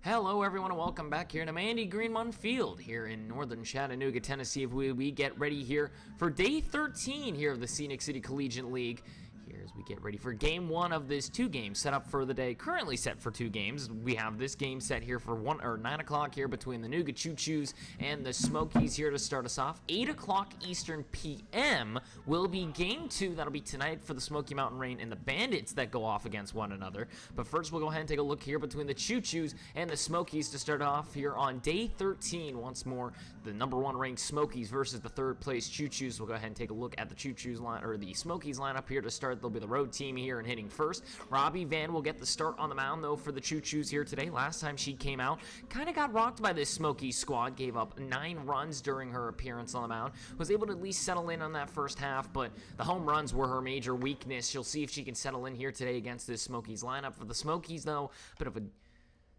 Hello everyone and welcome back here to Mandy Greenmont Field here in northern Chattanooga, Tennessee. We get ready here for day 13 here of the Scenic City Collegiate League. Here as we get ready for game one of this two games set up for the day, currently set for two games. We have this game set here for 9 o'clock here between the Nougat Choos and the Smokies here to start us off. 8 o'clock Eastern PM will be game two. That'll be tonight for the Smoky Mountain Rain and the Bandits that go off against one another. But first we'll go ahead and take a look here between the Choos and the Smokies to start off here on day 13. Once more, the number one ranked Smokies versus the third place Choos. We'll go ahead and take a look at the Choos line, or the Smokies lineup here to start. They'll be the road team here and hitting first. Robbie Van will get the start on the mound though for the Choos here today. Last time she came out, kind of got rocked by this Smokies squad, gave up 9 runs during her appearance on the mound. Was able to at least settle in on that first half, but the home runs were her major weakness. She'll see if she can settle in here today against this Smokies lineup. For the Smokies though, a bit of a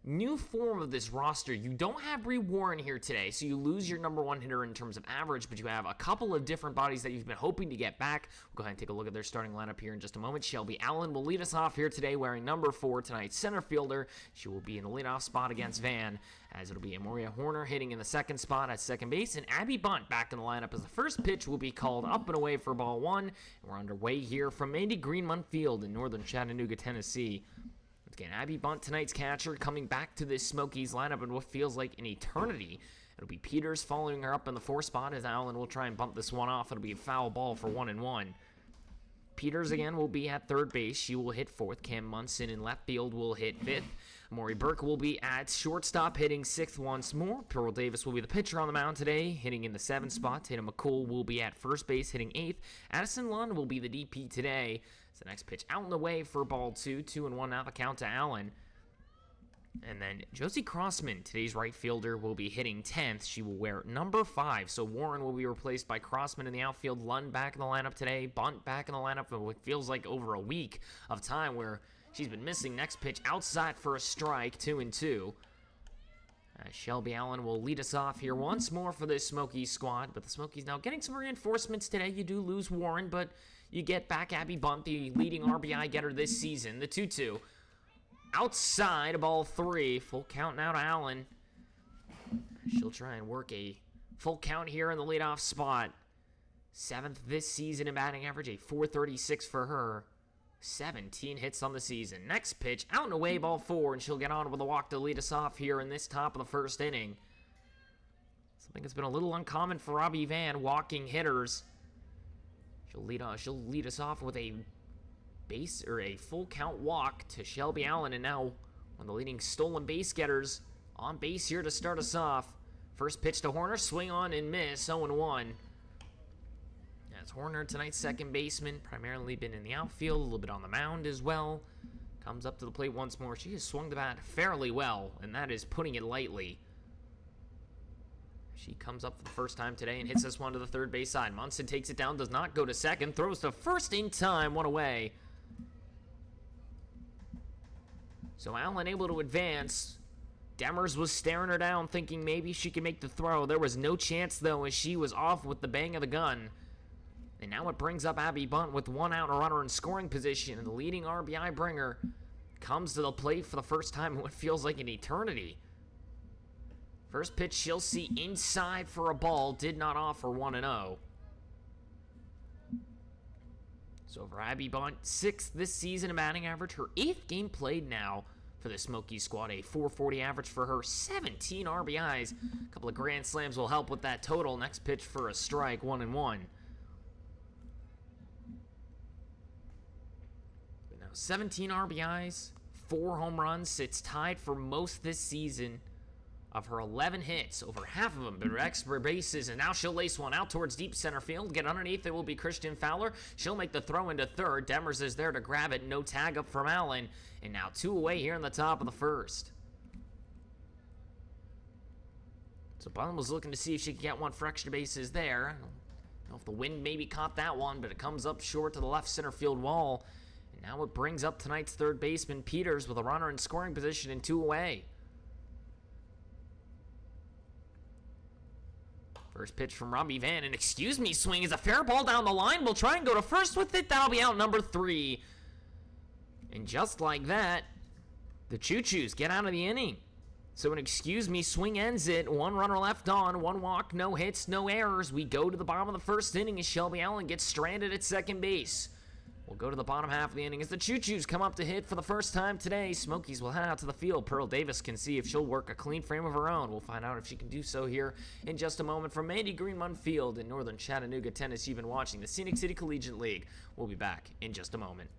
new form of this roster. You don't have Bree Warren here today, so you lose your number one hitter in terms of average, but you have a couple of different bodies that you've been hoping to get back. We'll go ahead and take a look at their starting lineup here in just a moment. Shelby Allen will lead us off here today wearing number 4, tonight's center fielder. She will be in the leadoff spot against Van, as it'll be Amoria Horner hitting in the second spot at second base, and Abby Bunt back in the lineup as the first pitch will be called up and away for ball 1. And we're underway here from Mandy Greenmont Field in northern Chattanooga, Tennessee. Again, Abby Bunt, tonight's catcher, coming back to this Smokies lineup in what feels like an eternity. It'll be Peters following her up in the 4 spot as Allen will try and bump this one off. It'll be a foul ball for 1-1. Peters again will be at third base. She will hit 4th. Cam Munson in left field will hit 5th. Maury Burke will be at shortstop, hitting 6th once more. Pearl Davis will be the pitcher on the mound today, hitting in the 7th spot. Tatum McCool will be at first base, hitting 8th. Addison Lund will be the DP today. It's the next pitch out in the way for ball 2. 2-1 now the count to Allen. And then Josie Crossman, today's right fielder, will be hitting 10th. She will wear number 5. So Warren will be replaced by Crossman in the outfield. Lund back in the lineup today. Bunt back in the lineup for what feels like over a week of time where she's been missing. Next pitch outside for a strike, 2-2. Shelby Allen will lead us off here once more for this Smokies squad. But the Smokies now getting some reinforcements today. You do lose Warren, but you get back Abby Bunt, the leading RBI getter this season. The 2-2. Outside, ball 3. Full count now to Allen. She'll try and work a full count here in the leadoff spot. 7th this season in batting average, a .436 for her. 17 hits on the season. Next pitch, out and away, ball 4, and she'll get on with a walk to lead us off here in this top of the first inning. Something that's been a little uncommon for Robbie Van, walking hitters. She'll lead us off with a base or a full count walk to Shelby Allen, and now one of the leading stolen base getters on base here to start us off. First pitch to Horner, swing on and miss, 0-1. That's Horner, tonight's second baseman, primarily been in the outfield, a little bit on the mound as well. Comes up to the plate once more. She has swung the bat fairly well, and that is putting it lightly. She comes up for the first time today and hits this one to the third base side. Munson takes it down, does not go to second, throws to first in time, one away. So Allen able to advance. Demers was staring her down, thinking maybe she could make the throw. There was no chance, though, as she was off with the bang of the gun. And now it brings up Abby Bunt with 1 out, a runner in scoring position. And the leading RBI bringer comes to the plate for the first time in what feels like an eternity. First pitch she'll see inside for a ball. Did not offer, 1-0. So for Abby Bunt, 6th this season in batting average. Her 8th game played now for the Smokies squad. A .440 average for her, 17 RBIs. A couple of grand slams will help with that total. Next pitch for a strike, 1-1. But now 17 RBIs, 4 home runs. Sits tied for most this season. Of her 11 hits, over half of them been extra bases, and now she'll lace one out towards deep center field. Get underneath, it will be Christian Fowler. She'll make the throw into third. Demers is there to grab it. No tag up from Allen. And now 2 away here in the top of the first. So Bunt was looking to see if she could get one for extra bases there. I don't know if the wind maybe caught that one, but it comes up short to the left center field wall. And now it brings up tonight's third baseman, Peters, with a runner in scoring position and 2 away. First pitch from Robbie Van, and excuse me, swing is a fair ball down the line. We'll try and go to first with it. That'll be out number 3. And just like that, the Choos get out of the inning. So an excuse me swing ends it. One runner left on, one walk, no hits, no errors. We go to the bottom of the first inning as Shelby Allen gets stranded at second base. We'll go to the bottom half of the inning as the Choos come up to hit for the first time today. Smokies will head out to the field. Pearl Davis can see if she'll work a clean frame of her own. We'll find out if she can do so here in just a moment. From Mandy Greenmund Field in northern Chattanooga, Tennessee, you've been watching the Scenic City Collegiate League. We'll be back in just a moment.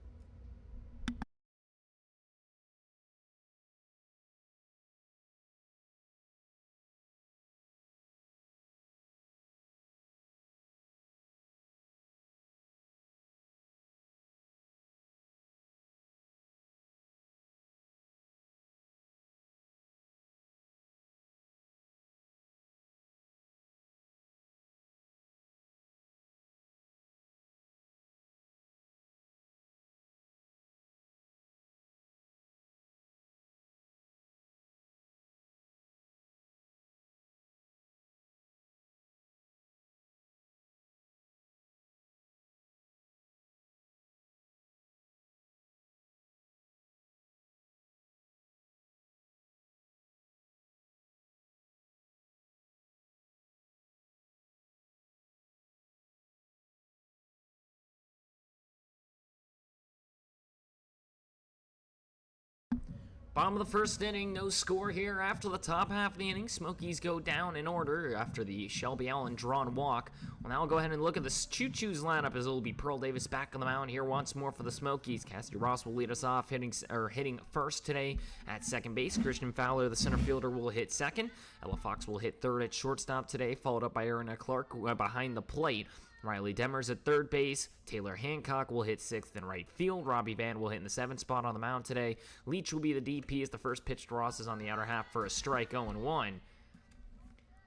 Bottom of the first inning, no score here. After the top half of the inning, Smokies go down in order after the Shelby Allen drawn walk. Well, now we'll go ahead and look at the Choos lineup as it will be Pearl Davis back on the mound here once more for the Smokies. Cassidy Ross will lead us off, hitting first today at second base. Christian Fowler, the center fielder, will hit second. Ella Fox will hit third at shortstop today, followed up by Aaron Clark behind the plate. Riley Demers at third base. Taylor Hancock will hit sixth in right field. Robbie Van will hit in the seventh spot on the mound today. Leach will be the DP as the first pitch to Ross is on the outer half for a strike, 0-1.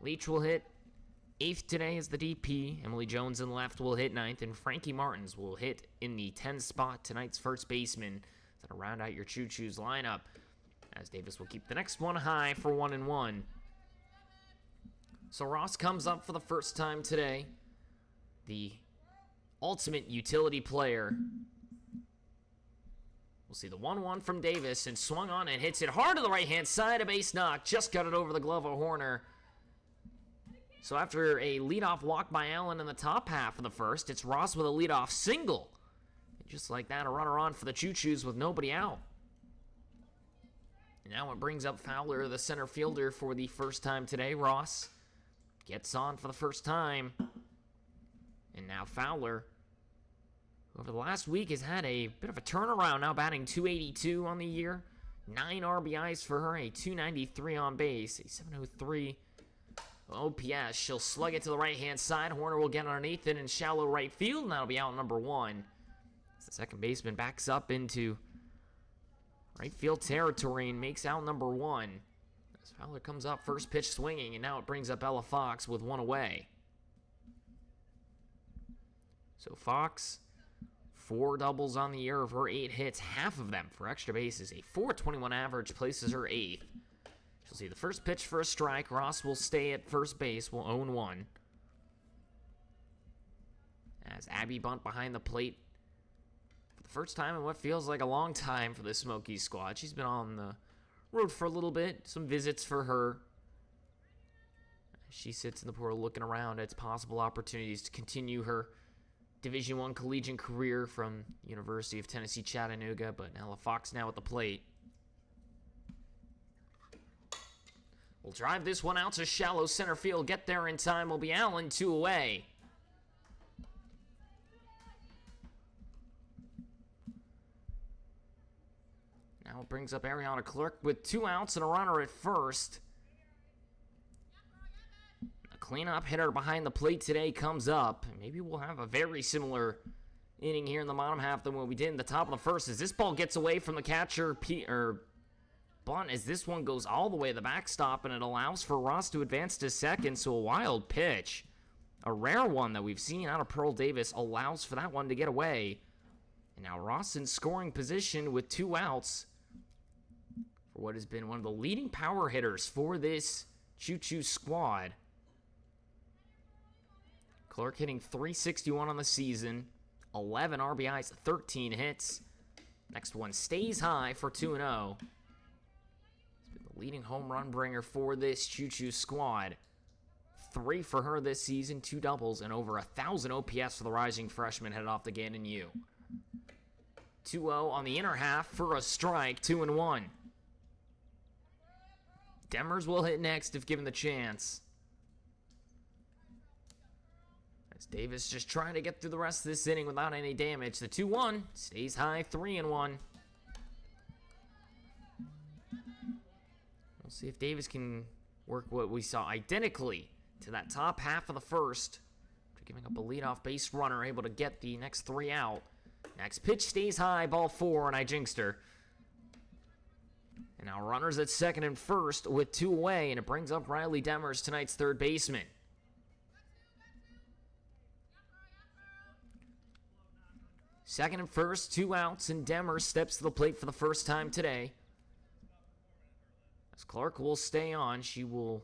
Leach will hit eighth today as the DP. Emily Jones in left will hit ninth, and Frankie Martins will hit in the 10th spot, tonight's first baseman. So to round out your Choos lineup, as Davis will keep the next one high for 1-1. So Ross comes up for the first time today. The ultimate utility player. We'll see the 1-1 from Davis, and swung on and hits it hard to the right-hand side. A base knock. Just got it over the glove of Horner. So after a leadoff walk by Allen in the top half of the first, it's Ross with a leadoff single. And just like that, a runner on for the Choos with nobody out. And now it brings up Fowler, the center fielder, for the first time today. Ross gets on for the first time. And now Fowler, who over the last week has had a bit of a turnaround, now batting .282 on the year. 9 RBIs for her, a .293 on base, a .703 OPS. She'll slug it to the right-hand side. Horner will get underneath it in shallow right field, and that'll be out number 1. As the second baseman backs up into right field territory and makes out number 1. As Fowler comes up, first pitch swinging, and now it brings up Ella Fox with one away. So Fox, 4 doubles on the year of her 8 hits, half of them for extra bases. A .421 average places her 8th. She'll see the first pitch for a strike. Ross will stay at first base, will own 1. As Abby Bunt behind the plate for the first time in what feels like a long time for the Smokies squad. She's been on the road for a little bit. Some visits for her. She sits in the portal looking around at possible opportunities to continue her Division I collegiate career from University of Tennessee, Chattanooga, but Ella Fox now at the plate. We'll drive this one out to shallow center field. Get there in time will be Allen, 2 away. Now it brings up Ariana Clark with 2 outs and a runner at first. Cleanup hitter behind the plate today comes up. Maybe we'll have a very similar inning here in the bottom half than what we did in the top of the first. As this ball gets away from the catcher, Bunt, as this one goes all the way to the backstop, and it allows for Ross to advance to second. So a wild pitch, a rare one that we've seen out of Pearl Davis, allows for that one to get away. And now Ross in scoring position with 2 outs for what has been one of the leading power hitters for this Choos squad. Clark hitting .361 on the season, 11 RBIs, 13 hits. Next one stays high for 2-0. It's been leading home run bringer for this Choos squad. 3 for her this season, 2 doubles, and over 1,000 OPS for the rising freshman headed off the Gannon U. 2-0 on the inner half for a strike, 2-1. Demers will hit next if given the chance. As Davis just trying to get through the rest of this inning without any damage. The 2-1 stays high, 3-1. We'll see if Davis can work what we saw identically to that top half of the first. After giving up a leadoff base runner, able to get the next 3 out. Next pitch stays high, ball 4, and I jinxed her. And now runners at second and first with 2 away, and it brings up Riley Demers, tonight's third baseman. Second and first, 2 outs, and Demers steps to the plate for the first time today. As Clark will stay on, she will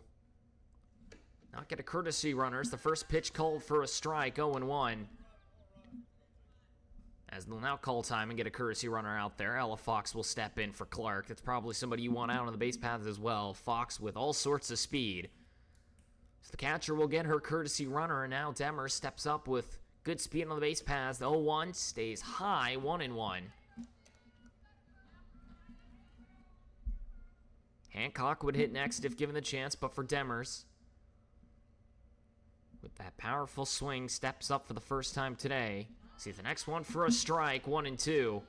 not get a courtesy runner. It's the first pitch called for a strike, 0-1. As they'll now call time and get a courtesy runner out there. Ella Fox will step in for Clark. That's probably somebody you want out on the base paths as well. Fox with all sorts of speed. So the catcher will get her courtesy runner, and now Demers steps up with good speed on the base paths. The 0-1 stays high, 1-1. Hancock would hit next if given the chance, but for Demers, with that powerful swing, steps up for the first time today. See the next one for a strike, 1-2.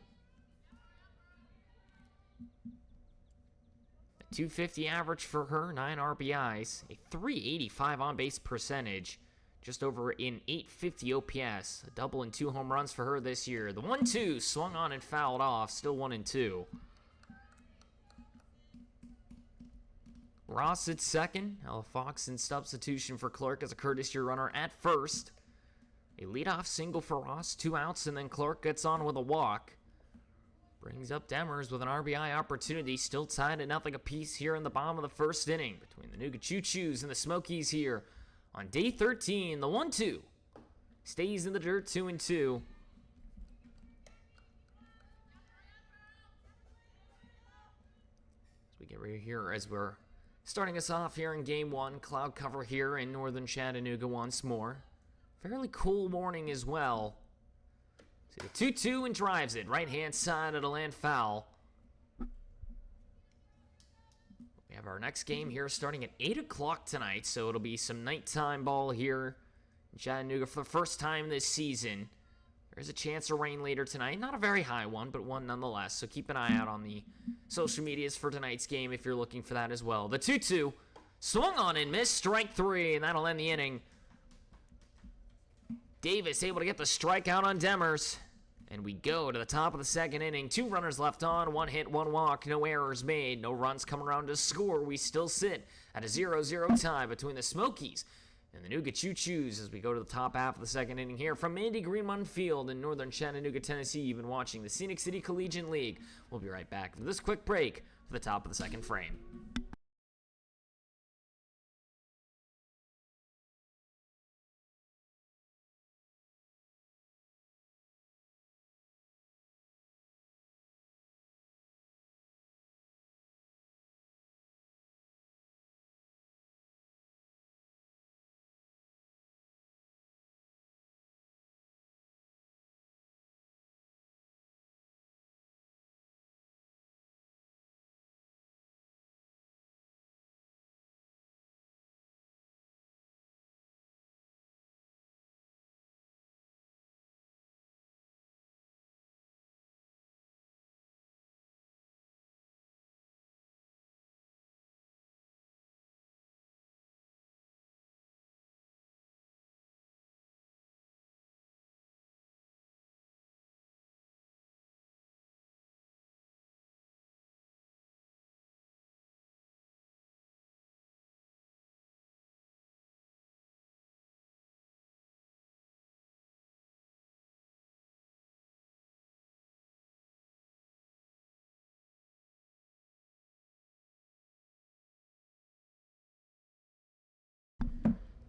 A 250 average for her, 9 RBIs, a 385 on-base percentage, just over an 850 OPS, a double and 2 home runs for her this year. The 1-2 swung on and fouled off, still 1-2. Ross at second. Ella Fox in substitution for Clark as a courtesy runner at first. A leadoff single for Ross, 2 outs, and then Clark gets on with a walk. Brings up Demers with an RBI opportunity, still tied at 0 apiece here in the bottom of the first inning between the Nooga Choos and the Smokies here on day 13. The 1-2 stays in the dirt, 2-2. As we get right here, as we're starting us off here in game 1, cloud cover here in northern Chattanooga once more. Fairly cool morning as well. See the 2-2 and drives it. Right-hand side, it'll land foul. We have our next game here starting at 8 o'clock tonight, so it'll be some nighttime ball here in Chattanooga for the first time this season. There's a chance of rain later tonight. Not a very high one, but one nonetheless. So keep an eye out on the social medias for tonight's game if you're looking for that as well. The 2-2 swung on and missed, strike 3, and that'll end the inning. Davis able to get the strikeout on Demers. And we go to the top of the second inning. 2 runners left on, 1 hit, 1 walk, no errors made, no runs come around to score. We still sit at a 0-0 tie between the Smokies and the Nooga Choos as we go to the top half of the second inning here from Mandy Greenmon Field in northern Chattanooga, Tennessee. You've been watching the Scenic City Collegiate League. We'll be right back for this quick break for the top of the second frame.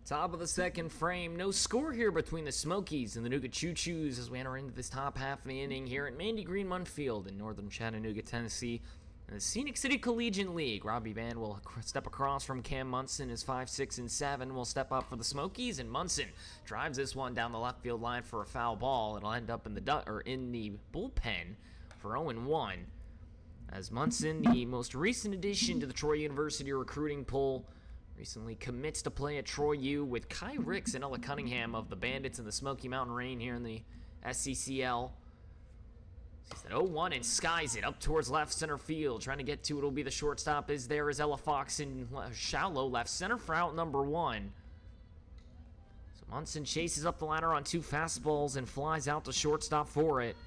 Top of the second frame. No score here between the Smokies and the Nooga Choos as we enter into this top half of the inning here at Mandy Greenmon Field in northern Chattanooga, Tennessee. In the Scenic City Collegiate League, Robbie Van will step across from Cam Munson. His 5, 6, and 7 will step up for the Smokies, and Munson drives this one down the left field line for a foul ball. It'll end up in the bullpen for 0-1. As Munson, the most recent addition to the Troy University recruiting pool, recently commits to play at Troy U with Kai Ricks and Ella Cunningham of the Bandits and the Smoky Mountain Rain here in the SCCL. Sees that 0-1 and skies it up towards left center field. Trying to get to it will be the shortstop. Is Ella Fox in shallow left center for out number 1. So Munson chases up the ladder on 2 fastballs and flies out to shortstop for it.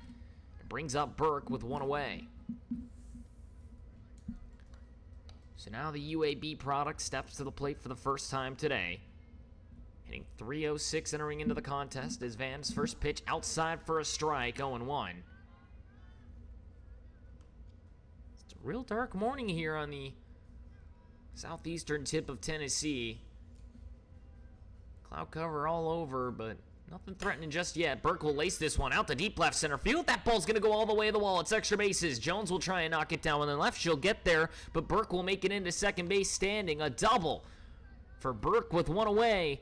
It brings up Burke with 1 away. So now the UAB product steps to the plate for the first time today. Hitting .306 entering into the contest is Van's first pitch outside for a strike, 0-1. It's a real dark morning here on the southeastern tip of Tennessee. Cloud cover all over, but nothing threatening just yet. Burke will lace this one out to deep left center field. That ball's going to go all the way to the wall. It's extra bases. Jones will try and knock it down with the left. She'll get there, but Burke will make it into second base standing. A double for Burke with 1 away.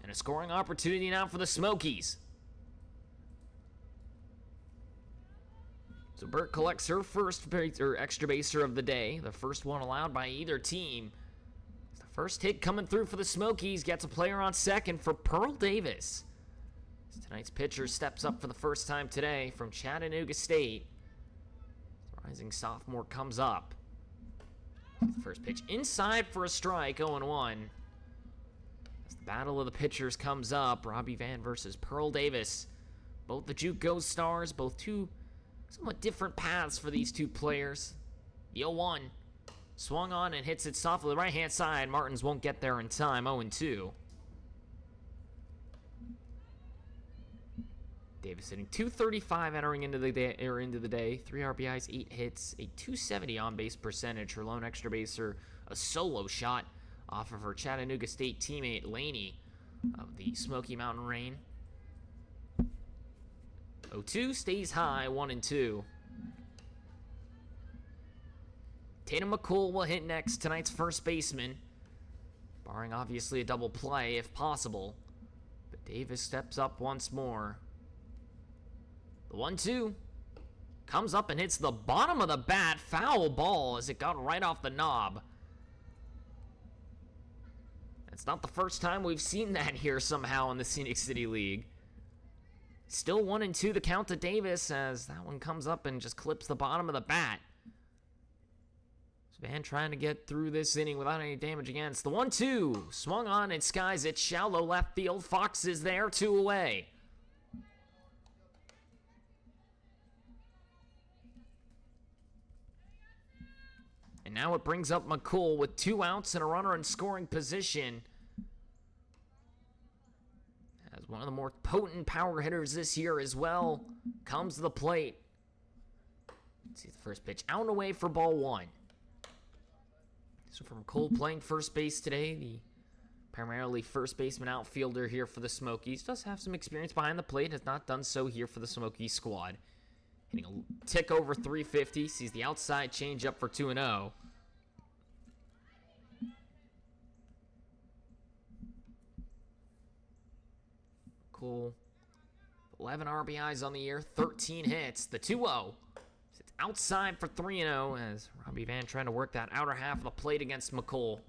And a scoring opportunity now for the Smokies. So Burke collects her first extra baser of the day. The first one allowed by either team. The first hit coming through for the Smokies. Gets a player on second for Pearl Davis. Tonight's pitcher steps up for the first time today from Chattanooga State. The rising sophomore comes up. First pitch inside for a strike, 0-1. As the battle of the pitchers comes up, Robbie Van versus Pearl Davis. Both the JUCO stars, both two somewhat different paths for these two players. The 0-1 swung on and hits it softly to the right-hand side. Martins won't get there in time, 0-2. Davis hitting .235 entering into the day, 3 RBIs, 8 hits, a .270 on-base percentage. Her lone extra baser, a solo shot off of her Chattanooga State teammate Laney of the Smoky Mountain Rain. 0-2 stays high, 1-2. Tatum McCool will hit next, tonight's first baseman, barring obviously a double play if possible. But Davis steps up once more. The 1-2 comes up and hits the bottom of the bat. Foul ball as it got right off the knob. It's not the first time we've seen that here somehow in the Scenic City League. Still 1-2 the count to Davis as that one comes up and just clips the bottom of the bat. Van trying to get through this inning without any damage against. The 1-2 swung on and skies it shallow left field. Fox is there, 2 away. And now it brings up McCool with 2 outs and a runner in scoring position. As one of the more potent power hitters this year as well comes to the plate. Let's see the first pitch out and away for ball 1. So from McCool playing first base today, the primarily first baseman outfielder here for the Smokies. Does have some experience behind the plate, has not done so here for the Smokies squad. Hitting a tick over 350, sees the outside change up for 2-0. Cool. 11 RBIs on the year, 13 hits. The 2-0. It's outside for 3-0 as Robbie Van trying to work that outer half of the plate against McCool.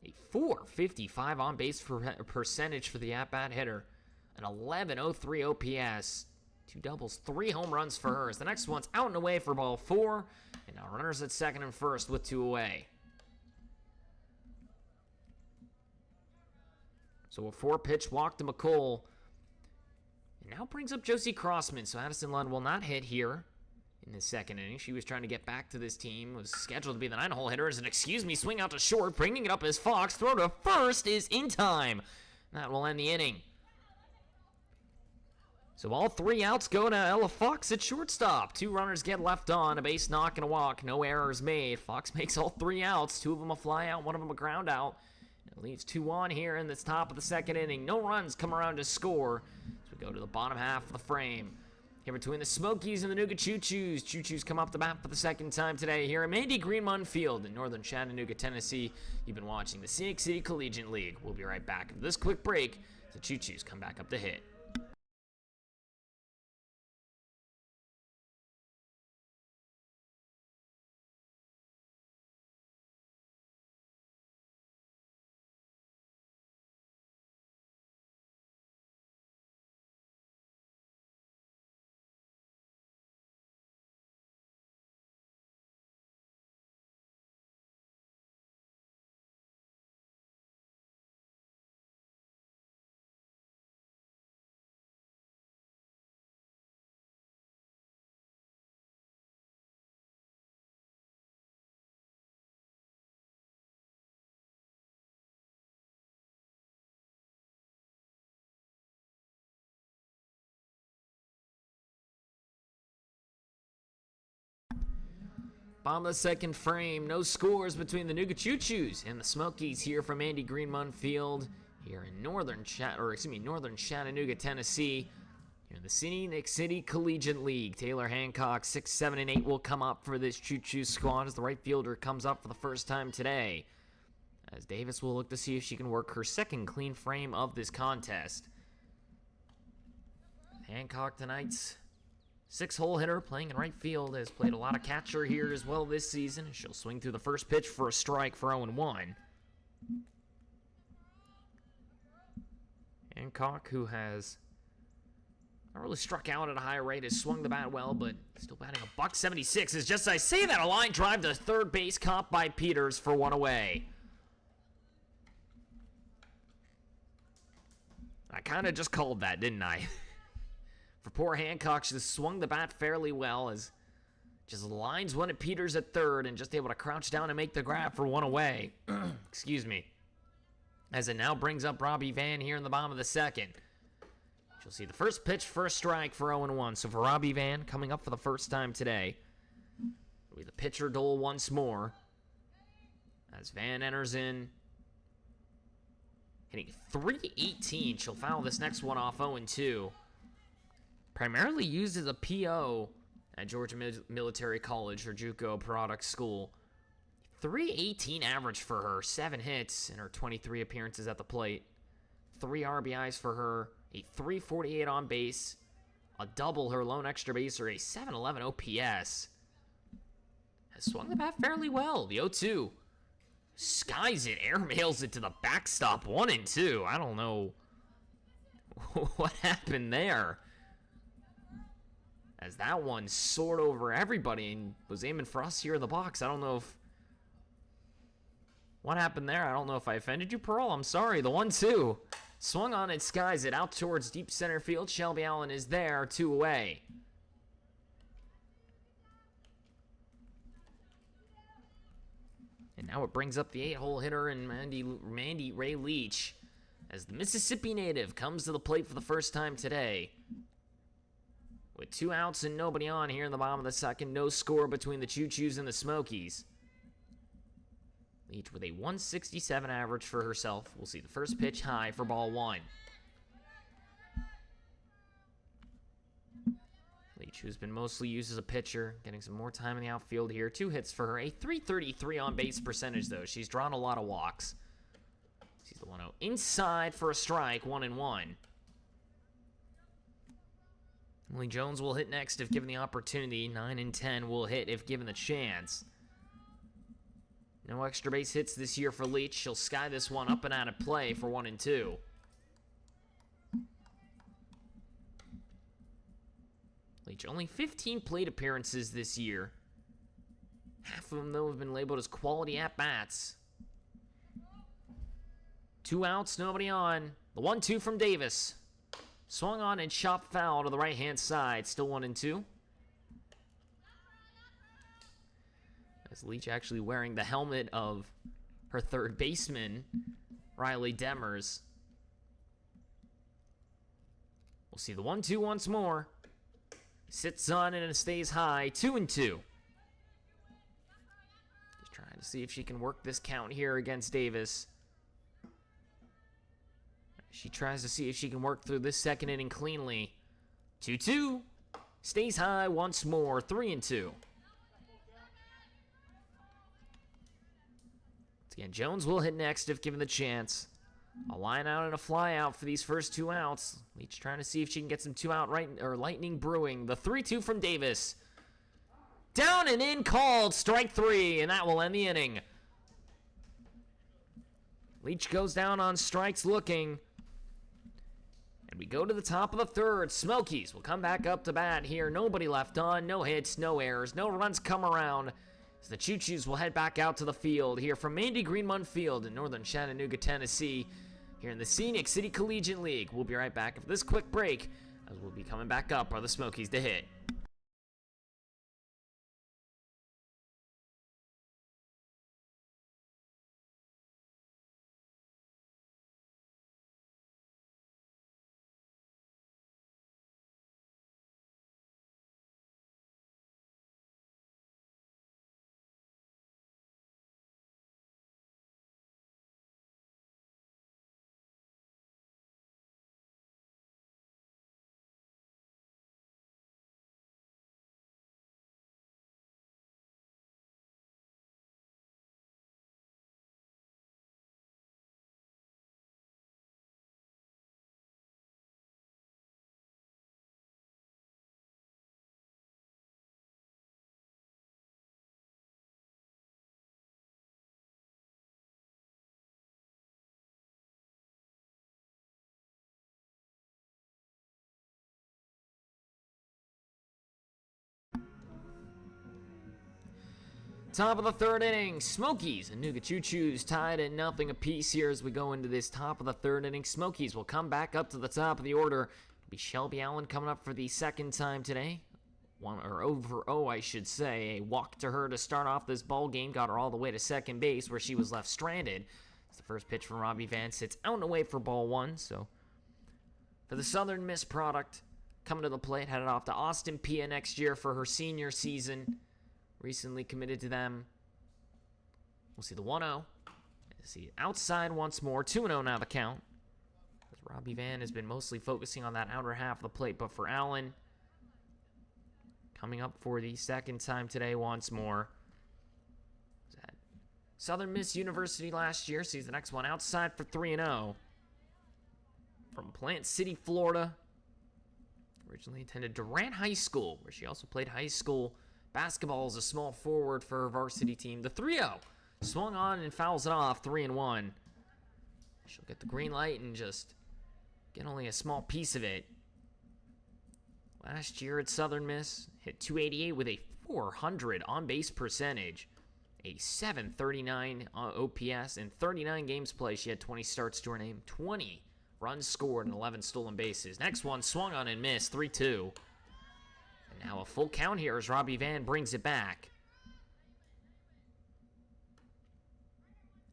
A .455 on base percentage for the at-bat hitter. An 11.03 OPS. 2 doubles, 3 home runs for her. The next one's out and away for ball 4. And now runners at second and first with 2 away. So a 4-pitch walk to McCool. And now brings up Josie Crossman. So Addison Lund will not hit here in the second inning. She was trying to get back to this team. Was scheduled to be the 9-hole hitter as an swing out to short. Bringing it up as Fox. Throw to first is in time. That will end the inning. So all 3 outs go to Ella Fox at shortstop. 2 runners get left on, a base knock and a walk. No errors made. Fox makes all 3 outs. 2 of them a fly out, 1 of them a ground out. It leaves 2 on here in the top of the second inning. No runs come around to score. So we go to the bottom half of the frame. here between the Smokies and the Nooga Choos. Choos come up the map for the second time today here at Mandy Greenmon Field in northern Chattanooga, Tennessee. You've been watching the Scenic City Collegiate League. We'll be right back after this quick break. The Choos come back up to hit. Bottom of the second frame, no scores between the Nooga Choos and the Smokies here from Mandy Greenmon Field here in northern Chattanooga, Tennessee. Here in the Scenic City Collegiate League. Taylor Hancock, 6, 7, and 8 will come up for this Choos squad as the right fielder comes up for the first time today. As Davis will look to see if she can work her second clean frame of this contest. Hancock tonight's 6-hole hitter playing in right field, has played a lot of catcher here as well this season. She'll swing through the first pitch for a strike for 0-1. Hancock, who has not really struck out at a high rate, has swung the bat well, but still batting a .176. As just as I say that, a line drive to third base, caught by Peters for 1 away. I kind of just called that, didn't I? For poor Hancock, she just swung the bat fairly well as just lines one at Peters at third and just able to crouch down and make the grab for 1 away. Excuse me. As it now brings up Robbie Van here in the bottom of the second. She'll see the first pitch, first strike for 0-1. So for Robbie Van, coming up for the first time today, it'll be the pitcher Dole once more. As Van enters in, hitting .318. She'll foul this next one off 0-2. Primarily used as a PO at Georgia Military College, her JUCO product school. .318 average for her, 7 hits in her 23 appearances at the plate. 3 RBIs for her, a .348 on base, a double, her lone extra baser, a .711 OPS. Has swung the bat fairly well. The 0-2 skies it, airmails it to the backstop, 1-2. I don't know what happened there, as that one soared over everybody and was aiming for us here in the box. I don't know if... what happened there? I don't know if I offended you, Pearl. I'm sorry. The 1-2 swung on it, skies it out towards deep center field. Shelby Allen is there, 2 away. And now it brings up the 8-hole hitter and Mandy Ray Leach as the Mississippi native comes to the plate for the first time today. With 2 outs and nobody on here in the bottom of the second, no score between the Choos and the Smokies. Leach with a .167 average for herself. We'll see the first pitch high for ball 1. Leach, who's been mostly used as a pitcher, getting some more time in the outfield here. 2 hits for her, a .333 on base percentage though. She's drawn a lot of walks. Sees the 1-0 inside for a strike, 1-1. Emily Jones will hit next if given the opportunity. 9 and 10 will hit if given the chance. No extra base hits this year for Leach. She'll sky this one up and out of play for 1-2. Leach only 15 plate appearances this year. Half of them, though, have been labeled as quality at-bats. 2 outs, nobody on. The 1-2 from Davis. Swung on and chopped foul to the right-hand side. Still 1-2. As Leach actually wearing the helmet of her third baseman, Riley Demers. We'll see the 1-2 once more. Sits on and it stays high. 2-2. Just trying to see if she can work this count here against Davis. She tries to see if she can work through this second inning cleanly. 2-2. Stays high once more, 3-2. Again, Jones will hit next if given the chance. A line out and a fly out for these first 2 outs. Leach trying to see if she can get some 2 out right, or lightning brewing. The 3-2 from Davis. Down and in called, strike 3, and that will end the inning. Leach goes down on strikes looking. And we go to the top of the 3rd. Smokies will come back up to bat here. Nobody left on, no hits, no errors, no runs come around. As the Choos will head back out to the field here from Mandy Greenmont Field in northern Chattanooga, Tennessee, here in the Scenic City Collegiate League. We'll be right back after this quick break, as we'll be coming back up are the Smokies to hit. Top of the 3rd inning, Smokies and Nooga Choos tied at 0 apiece here as we go into this top of the 3rd inning. Smokies will come back up to the top of the order. It'll be Shelby Allen coming up for the 2nd time today. 0-for-0, I should say. A walk to her to start off this ball game got her all the way to second base where she was left stranded. It's the first pitch from Robbie Van sits out and away for ball 1. So for the Southern Miss product, coming to the plate, headed off to Austin Peay next year for her senior season. Recently committed to them. We'll see the 1-0. See outside once more. 2-0 now the count. As Robbie Van has been mostly focusing on that outer half of the plate. But for Allen, coming up for the 2nd time today once more. Was at Southern Miss University last year. Sees the next one outside for 3-0. From Plant City, Florida. Originally attended Durant High School, where she also played high school basketball as a small forward for her varsity team. The 3-0 swung on and fouls it off, 3-1. She'll get the green light and just get only a small piece of it. Last year at Southern Miss, hit .288 with a .400 on-base percentage, a .739 OPS, and 39 games played. She had 20 starts to her name, 20 runs scored, and 11 stolen bases. Next one swung on and missed, 3-2. Now a full count here as Robbie Van brings it back.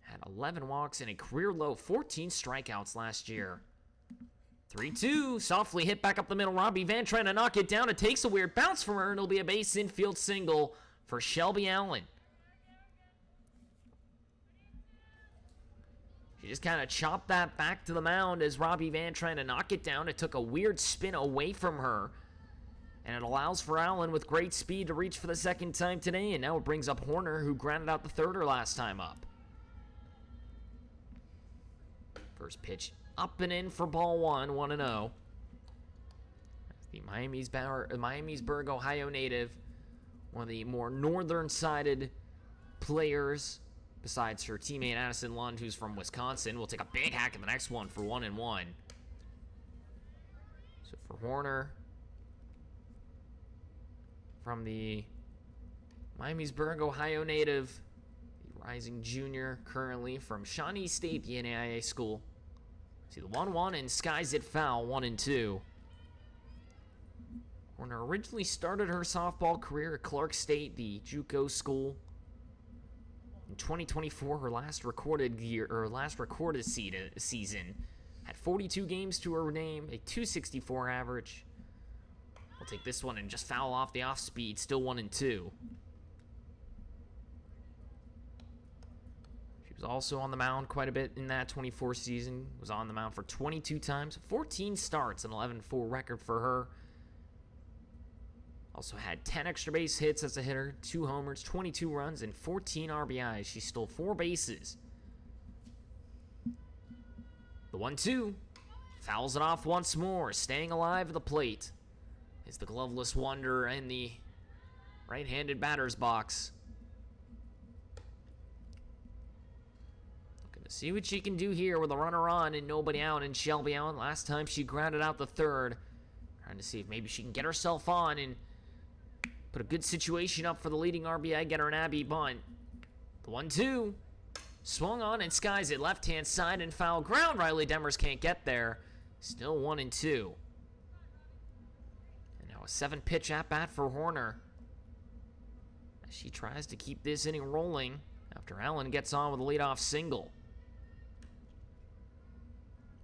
Had 11 walks and a career low 14 strikeouts last year. 3-2, softly hit back up the middle. Robbie Van trying to knock it down. It takes a weird bounce from her, and it'll be a base infield single for Shelby Allen. She just kind of chopped that back to the mound as Robbie Van trying to knock it down. It took a weird spin away from her. And it allows for Allen with great speed to reach for the 2nd time today. And now it brings up Horner, who grounded out the 3rd last time up. First pitch up and in for ball 1, 1-0. The Miamisburg, Ohio native, one of the more northern-sided players, besides her teammate Addison Lund, who's from Wisconsin, will take a big hack at the next one for 1-1. So for Horner, from the Miamisburg, Ohio native, the rising junior currently from Shawnee State, the NAIA school. See the 1-1 and skies it foul, 1-2. Horner originally started her softball career at Clark State, the JUCO school. In 2024, her last recorded season, had 42 games to her name, a .264 average. We'll take this one and just foul off the off-speed, still 1-2. She was also on the mound quite a bit in that 24 season. Was on the mound for 22 times, 14 starts, and 11-4 record for her. Also had 10 extra base hits as a hitter, 2 homers, 22 runs, and 14 RBIs. She stole 4 bases. The 1-2. Fouls it off once more, staying alive at the plate. Is the gloveless wonder in the right-handed batter's box. Looking to see what she can do here with a runner on and nobody out and Shelby out. Last time she grounded out the third. Trying to see if maybe she can get herself on and put a good situation up for the leading RBI getter in Abby Bunt. The 1-2. Swung on and skies it left-hand side and foul ground. Riley Demers can't get there. Still 1-2. And now a 7-pitch at-bat for Horner. As she tries to keep this inning rolling after Allen gets on with a leadoff single.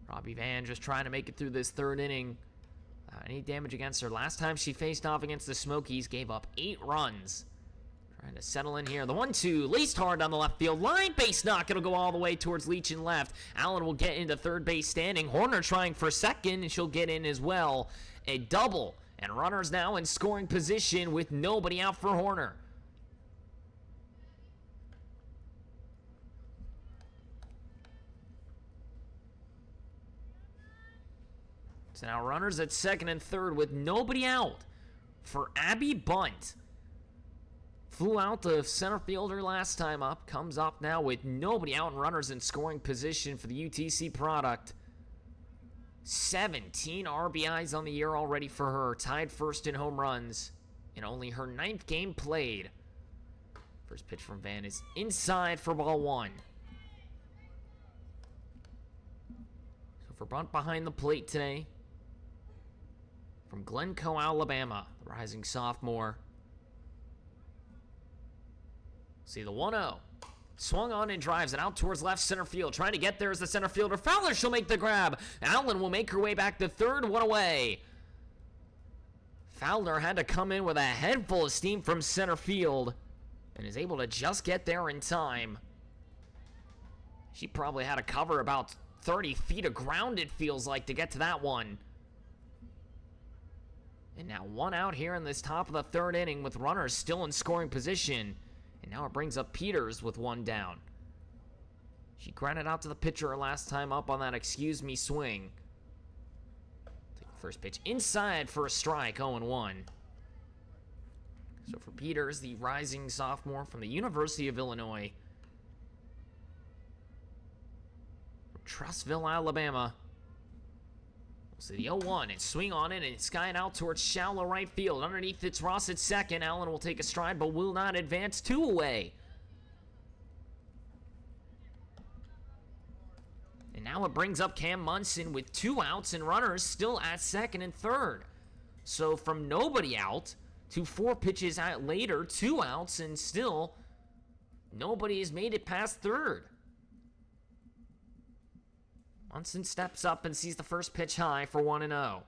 Robbie Van just trying to make it through this third inning without any damage against her. Last time she faced off against the Smokies, gave up 8 runs. Trying to settle in here. The 1-2, laced hard down the left field line. Base knock. It'll go all the way towards Leach and left. Allen will get into third base standing. Horner trying for second, and she'll get in as well. A double. And runners now in scoring position with nobody out for Horner. So now runners at second and third with nobody out for Abby Bunt. Flew out the center fielder last time up. Comes up now with nobody out and runners in scoring position for the UTC product. 17 RBIs on the year already for her. Tied first in home runs in only her 9th game played. First pitch from Van is inside for ball 1. So for Bunt behind the plate today, from Glencoe, Alabama, the rising sophomore. See the 1-0. Swung on and drives it out towards left center field. Trying to get there as the center fielder. Fowler, she'll make the grab. Allen will make her way back to third. 1 away. Fowler had to come in with a head full of steam from center field and is able to just get there in time. She probably had to cover about 30 feet of ground, it feels like, to get to that one. And now 1 out here in this top of the third inning with runners still in scoring position. And now it brings up Peters with 1 down. She grounded out to the pitcher last time up on that excuse me swing. Take the first pitch inside for a strike, 0-1. So for Peters, the rising sophomore from the University of Illinois, from Trussville, Alabama. So the 0-1 and swing on it and skying out towards shallow right field. Underneath it's Ross at second. Allen will take a stride but will not advance. 2 away. And now it brings up Cam Munson with 2 outs and runners still at second and third. So from nobody out to 4 pitches out later, 2 outs, and still nobody has made it past third. Munson steps up and sees the first pitch high for 1-0.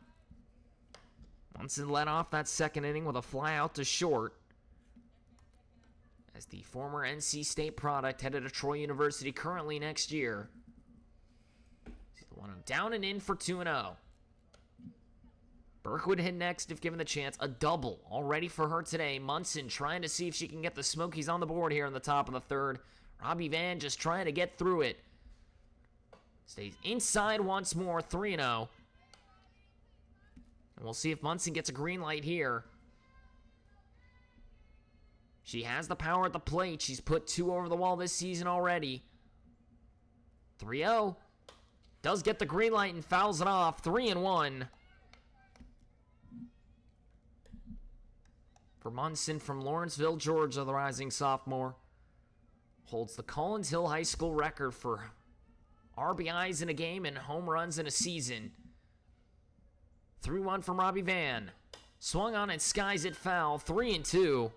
Munson led off that second inning with a fly out to short as the former NC State product headed to Troy University currently next year. See the 1-0 down and in for 2-0. Burke would hit next if given the chance. A double already for her today. Munson trying to see if she can get the Smokies on the board here in the top of the third. Robbie Van just trying to get through it. Stays inside once more, 3-0. And we'll see if Munson gets a green light here. She has the power at the plate. She's put 2 over the wall this season already. 3-0. Does get the green light and fouls it off. 3-1. For Munson from Lawrenceville, Georgia, the rising sophomore holds the Collins Hill High School record for RBIs in a game and home runs in a season. 3-1 from Robbie Van. Swung on and skies it foul. 3-2.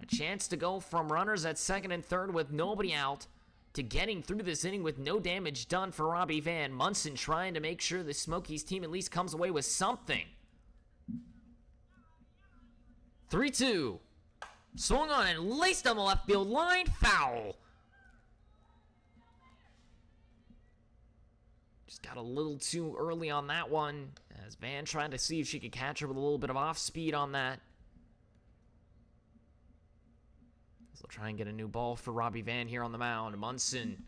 A chance to go from runners at second and third with nobody out to getting through this inning with no damage done for Robbie Van. Munson trying to make sure the Smokies team at least comes away with something. 3-2. Swung on and laced on the left field line. Foul. Just got a little too early on that one, as Van trying to see if she could catch her with a little bit of off speed on that. So they'll try and get a new ball for Robbie Van here on the mound. Munson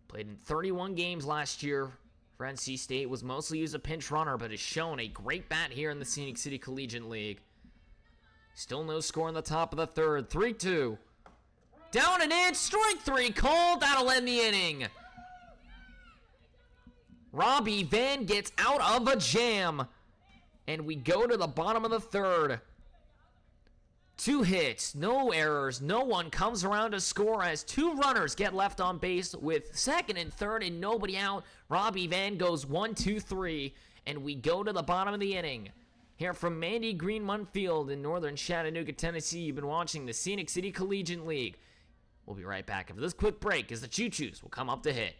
played in 31 games last year for NC State, was mostly used a pinch runner, but has shown a great bat here in the Scenic City Collegiate League. Still no score in the top of the third. 3-2. Down and in, strike three called. That'll end the inning. Robbie Van gets out of a jam. And we go to the bottom of the third. 2 hits, no errors, no one comes around to score as 2 runners get left on base with second and third and nobody out. Robbie Van goes 1-2-3, and we go to the bottom of the inning. Here from Mandy Green Field in northern Chattanooga, Tennessee, you've been watching the Scenic City Collegiate League. We'll be right back after this quick break as the Choos will come up to hit.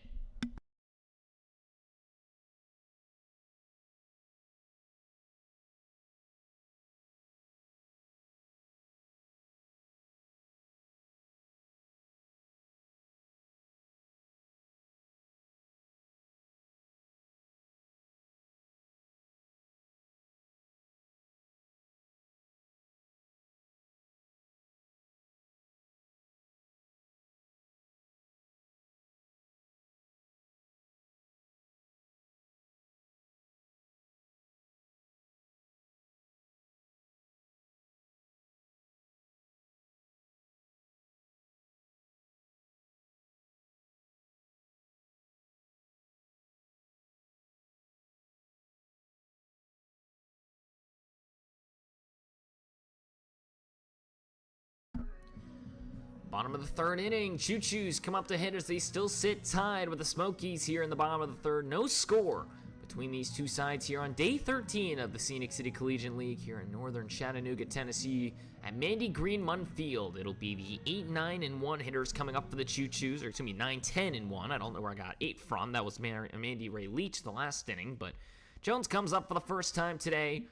Bottom of the third inning, Choos come up to hit as they still sit tied with the Smokies here in the bottom of the third. No score between these two sides here on day 13 of the Scenic City Collegiate League here in northern Chattanooga, Tennessee at Mandy Green Field. It'll be the 8-9-1 hitters coming up for the Choos, or excuse me, 9-10-1. I don't know where I got 8 from. That was Mandy Ray Leach the last inning, but Jones comes up for the first time today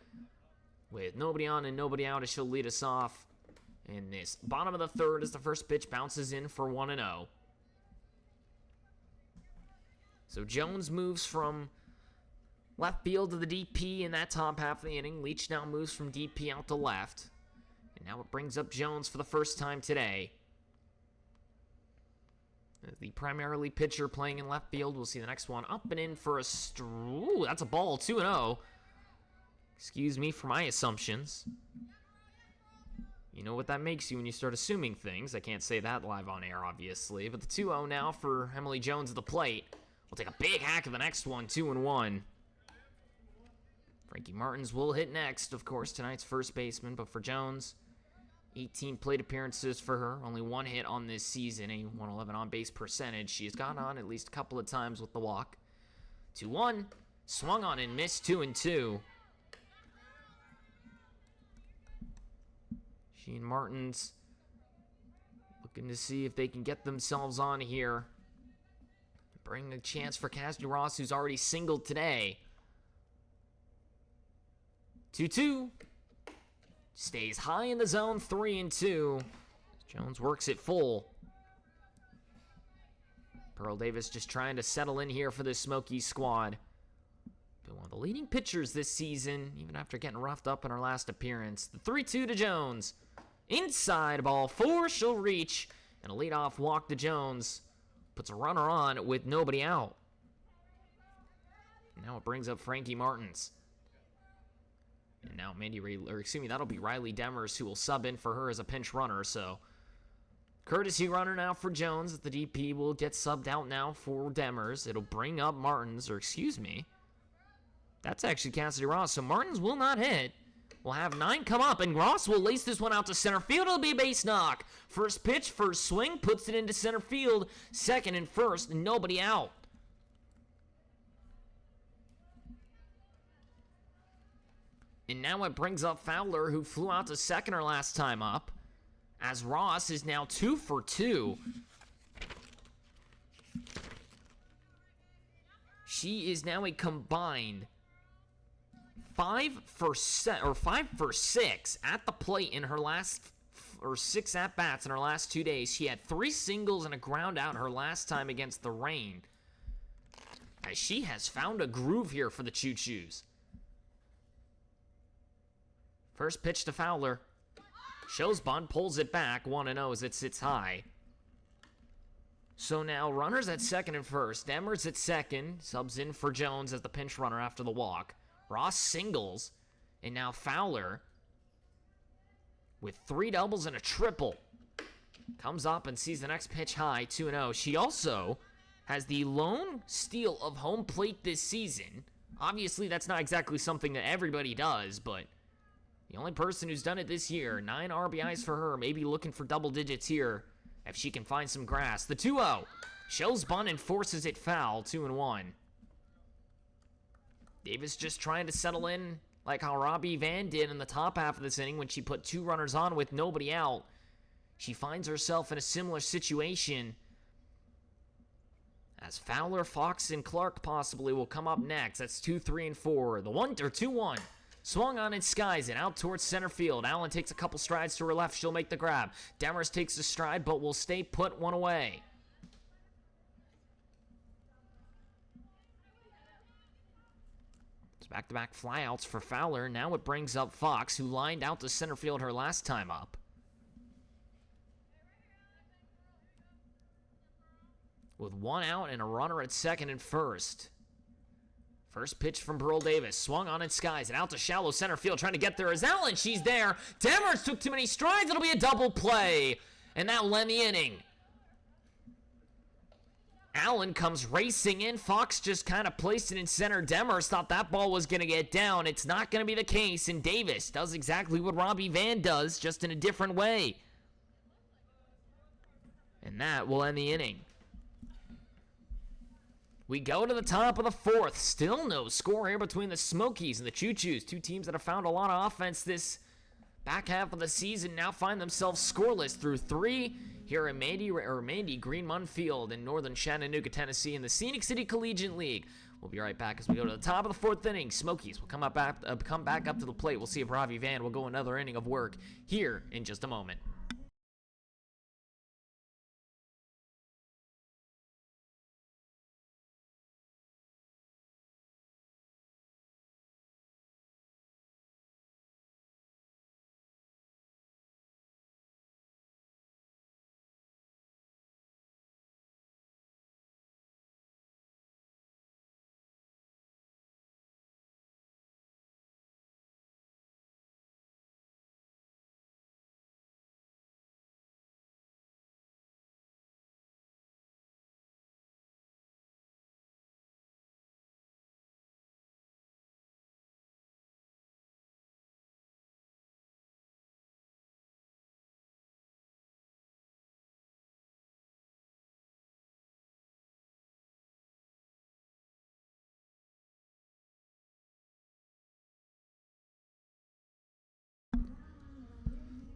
with nobody on and nobody out as she'll lead us off. In this bottom of the third as the first pitch bounces in for 1-0. So Jones moves from left field to the DP in that top half of the inning. Leach now moves from DP out to left. And now it brings up Jones for the first time today. As the primarily pitcher playing in left field, we'll see the next one up and in for a ooh, that's a ball, 2-0. Excuse me for my assumptions. You know what that makes you when you start assuming things. I can't say that live on air, obviously. But the 2-0 now for Emily Jones at the plate. We'll take a big hack of the next one, 2-1. Frankie Martins will hit next, of course, tonight's first baseman. But for Jones, 18 plate appearances for her. Only 1 hit on this season, a 111 on-base percentage. She has gone on at least a couple of times with the walk. 2-1. Swung on and missed, 2-2. She and Martins looking to see if they can get themselves on here. Bring a chance for Cassidy Ross, who's already singled today. 2-2. Stays high in the zone, 3-2. Jones works it full. Pearl Davis just trying to settle in here for this Smokies squad. Been one of the leading pitchers this season, even after getting roughed up in her last appearance. The 3-2 to Jones. Inside ball 4, she'll reach, and a leadoff walk to Jones. Puts a runner on with nobody out. Now it brings up Frankie Martins. And now that'll be Riley Demers, who will sub in for her as a pinch runner. So courtesy runner now for Jones. The DP will get subbed out now for Demers. It'll bring up Martins, or excuse me. That's actually Cassidy Ross, so Martins will not hit. We'll have 9 come up, and Ross will lace this one out to center field. It'll be a base knock. First pitch, first swing, puts it into center field. Second and first, nobody out. And now it brings up Fowler, who flew out to second her last time up, as Ross is now 2 for 2. She is now a combined 5 for 6 at the plate in her last 6 at-bats in her last 2 days. She had 3 singles and a ground out her last time against the Rain. As she has found a groove here for the Choos. First pitch to Fowler. Choos pulls it back, 1-0 as it sits high. So now runners at second and first. Demers at second, subs in for Jones as the pinch runner after the walk. Ross singles, and now Fowler with 3 doubles and a triple. Comes up and sees the next pitch high, 2-0. She also has the lone steal of home plate this season. Obviously, that's not exactly something that everybody does, but the only person who's done it this year. 9 RBIs for her, maybe looking for double digits here if she can find some grass. The 2-0. Shows bunt and forces it foul, 2-1. Davis just trying to settle in like how Robbie Van did in the top half of this inning when she put 2 runners on with nobody out. She finds herself in a similar situation as Fowler, Fox, and Clark possibly will come up next. That's 2, 3, and 4. The 2-1. Swung on and skies it out towards center field. Allen takes a couple strides to her left. She'll make the grab. Demers takes a stride, but will stay put, 1 away. It's back-to-back flyouts for Fowler. Now it brings up Fox, who lined out to center field her last time up. With 1 out and a runner at second and first. First pitch from Burl Davis. Swung on and skies it out to shallow center field. Trying to get there is Allen. She's there. Demers took too many strides. It'll be a double play. And that'll end the inning. Allen comes racing in. Fox just kind of placed it in center. Demers thought that ball was going to get down. It's not going to be the case. And Davis does exactly what Robbie Van does, just in a different way. And that will end the inning. We go to the top of the 4th. Still no score here between the Smokies and the Choos. 2 teams that have found a lot of offense this back half of the season now find themselves scoreless through 3 here at Mandy Green-Munn Field in northern Chattanooga, Tennessee in the Scenic City Collegiate League. We'll be right back as we go to the top of the 4th inning. Smokies will come back up to the plate. We'll see if Robbie Van will go another inning of work here in just a moment.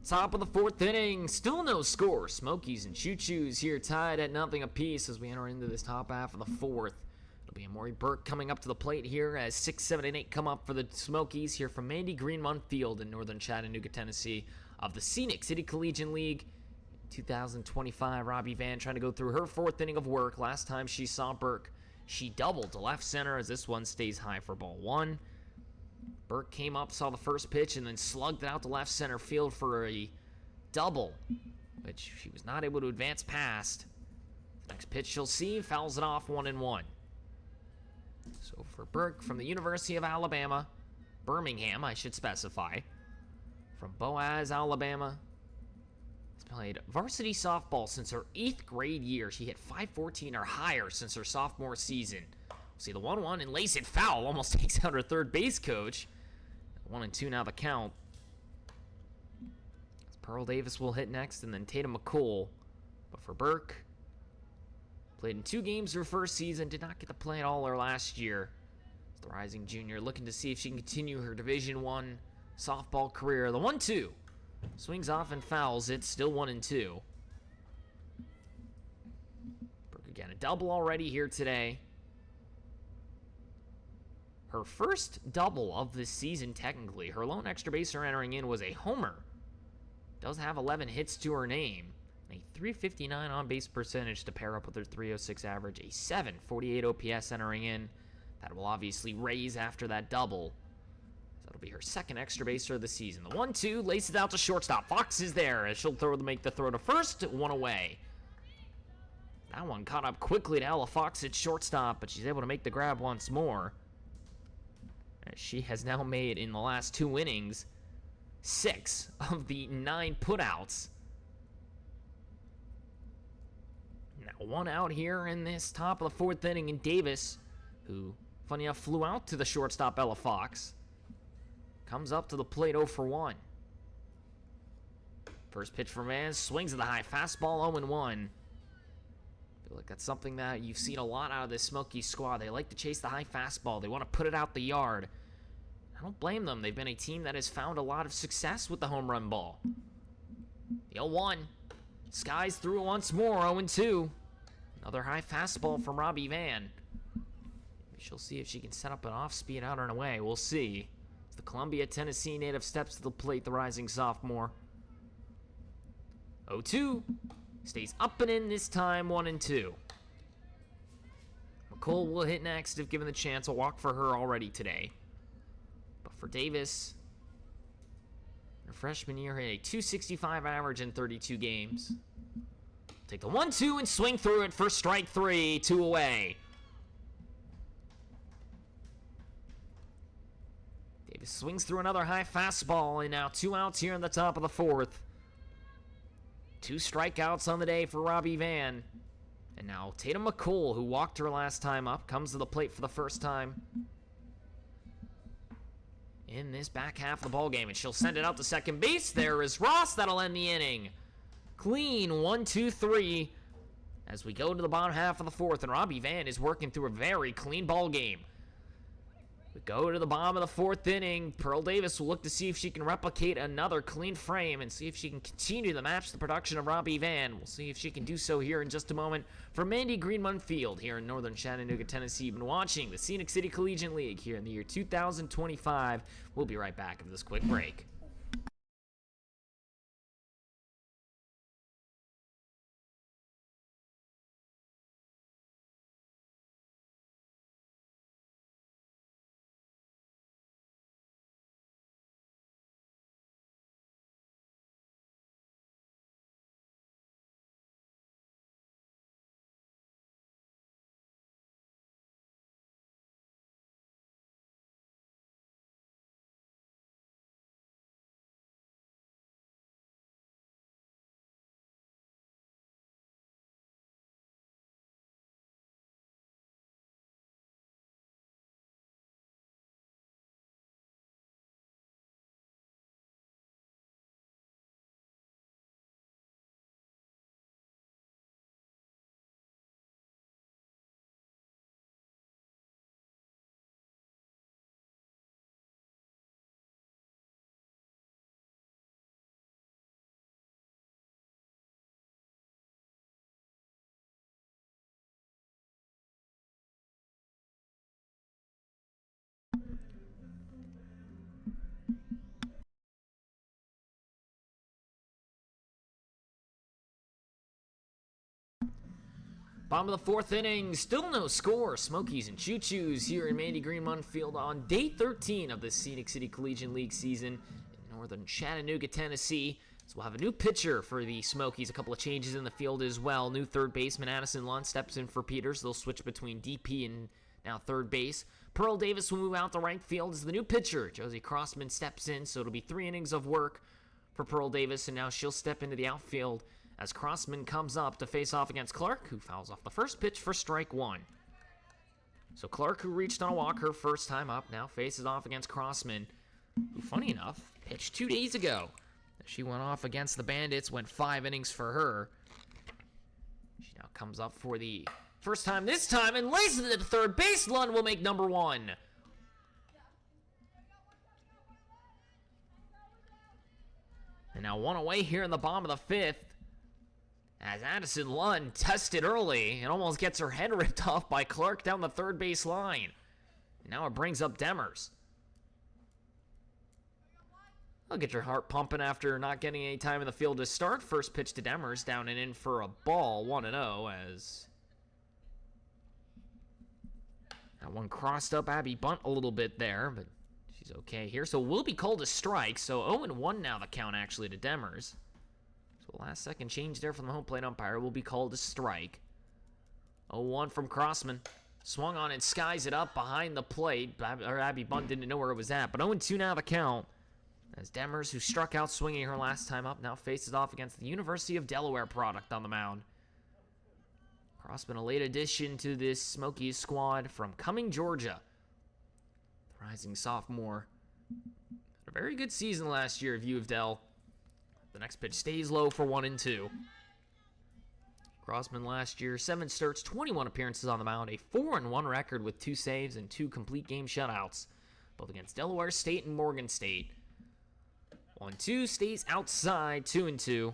Top of the 4th inning, still no score. Smokies and Choos here tied at 0 apiece as we enter into this top half of the 4th. It'll be Amori Burke coming up to the plate here as 6, 7, and 8 come up for the Smokies here from Mandy Green-Munn Field in northern Chattanooga, Tennessee of the Scenic City Collegiate League. 2025, Robbie Van trying to go through her 4th inning of work. Last time she saw Burke, she doubled to left center as this one stays high for ball 1. Burke came up, saw the first pitch, and then slugged it out to left center field for a double, which she was not able to advance past. The next pitch she'll see, fouls it off, 1-1. So for Burke from the University of Alabama, Birmingham, I should specify, from Boaz, Alabama, has played varsity softball since her 8th grade year. She hit .514 or higher since her sophomore season. See the 1-1 and lays it foul, almost takes out her third base coach. 1-2 now the count. Pearl Davis will hit next, and then Tatum McCool. But for Burke, played in 2 games her first season, did not get to play at all her last year. The rising junior looking to see if she can continue her Division I softball career. The 1-2 swings off and fouls it, still 1-2. Burke again, a double already here today. Her first double of this season, technically. Her lone extra baser entering in was a homer does have 11 hits to her name. A 359 on-base percentage to pair up with her 306 average. A 748 OPS entering in. That will obviously raise after that double. So that'll be her second extra baser of the season. The 1-2 laces out to shortstop. Fox is there as she'll make the throw to first. One away. That one caught up quickly to Ella Fox at shortstop, but she's able to make the grab once more. As she has now made, in the last 2 innings, 6 of the 9 putouts. Now 1 out here in this top of the 4th inning, and Davis, who, funny enough, flew out to the shortstop Ella Fox, comes up to the plate 0 for 1. First pitch from Van, swings at the high fastball, 0-1. I feel like that's something that you've seen a lot out of this Smokies squad. They like to chase the high fastball. They want to put it out the yard. I don't blame them. They've been a team that has found a lot of success with the home run ball. The 0-1. Skies through it once more, 0-2. Another high fastball from Robbie Van. Maybe she'll see if she can set up an off-speed out and away. We'll see. As the Columbia, Tennessee native steps to the plate, the rising sophomore. 0-2. Stays up and in this time, 1-2. McCole will hit next if given the chance. A walk for her already today. But for Davis, her freshman year hit a 265 average in 32 games. Take the 1-2 and swing through it for strike 3, 2 away. Davis swings through another high fastball, and now 2 outs here in the top of the 4th. 2 strikeouts on the day for Robbie Van. And now Tatum McCole, who walked her last time up, comes to the plate for the first time in this back half of the ballgame. And she'll send it out to second base. There is Ross. That'll end the inning. Clean 1-2-3 as we go to the bottom half of the 4th. And Robbie Van is working through a very clean ballgame. We go to the bottom of the 4th inning. Pearl Davis will look to see if she can replicate another clean frame and see if she can continue to match the production of Robbie Van. We'll see if she can do so here in just a moment. From Mandy Greenman Field here in northern Chattanooga, Tennessee, you've been watching the Scenic City Collegiate League here in the year 2025. We'll be right back after this quick break. Bottom of the 4th inning, still no score. Smokies and Choos here in Mandy Greenman Field on day 13 of the Scenic City Collegiate League season in northern Chattanooga, Tennessee. So we'll have a new pitcher for the Smokies, a couple of changes in the field as well. New third baseman Addison Lund steps in for Peters. They'll switch between DP and now third base. Pearl Davis will move out to right field as the new pitcher. Josie Crossman steps in, so it'll be 3 innings of work for Pearl Davis, and now she'll step into the outfield as Crossman comes up to face off against Clark, who fouls off the first pitch for strike 1. So Clark, who reached on a walk her first time up, now faces off against Crossman, who, funny enough, pitched 2 days ago. She went off against the Bandits, went 5 innings for her. She now comes up for the first time this time and lays it to third base. Lund will make number 1. And now 1 away here in the bottom of the 5th. As Addison Lund tested early and almost gets her head ripped off by Clark down the third base line. And now it brings up Demers. I'll get your heart pumping after not getting any time in the field to start. First pitch to Demers, down and in for a ball, 1-0 as that one crossed up Abby Bunt a little bit there, but she's okay here. So will be called a strike. So 0-1 now the count actually to Demers. So last second change there from the home plate umpire will be called a strike. 0-1 from Crossman. Swung on and skies it up behind the plate. Abby Bunt didn't know where it was at, but 0-2 now the count. As Demers, who struck out swinging her last time up, now faces off against the University of Delaware product on the mound. Crossman, a late addition to this Smokies squad from Cumming, Georgia. The rising sophomore. Had a very good season last year at U of Del. The next pitch stays low for 1-2. Crossman last year, 7 starts, 21 appearances on the mound, a 4-1 record with 2 saves and 2 complete game shutouts, both against Delaware State and Morgan State. 1-2 stays outside, 2-2.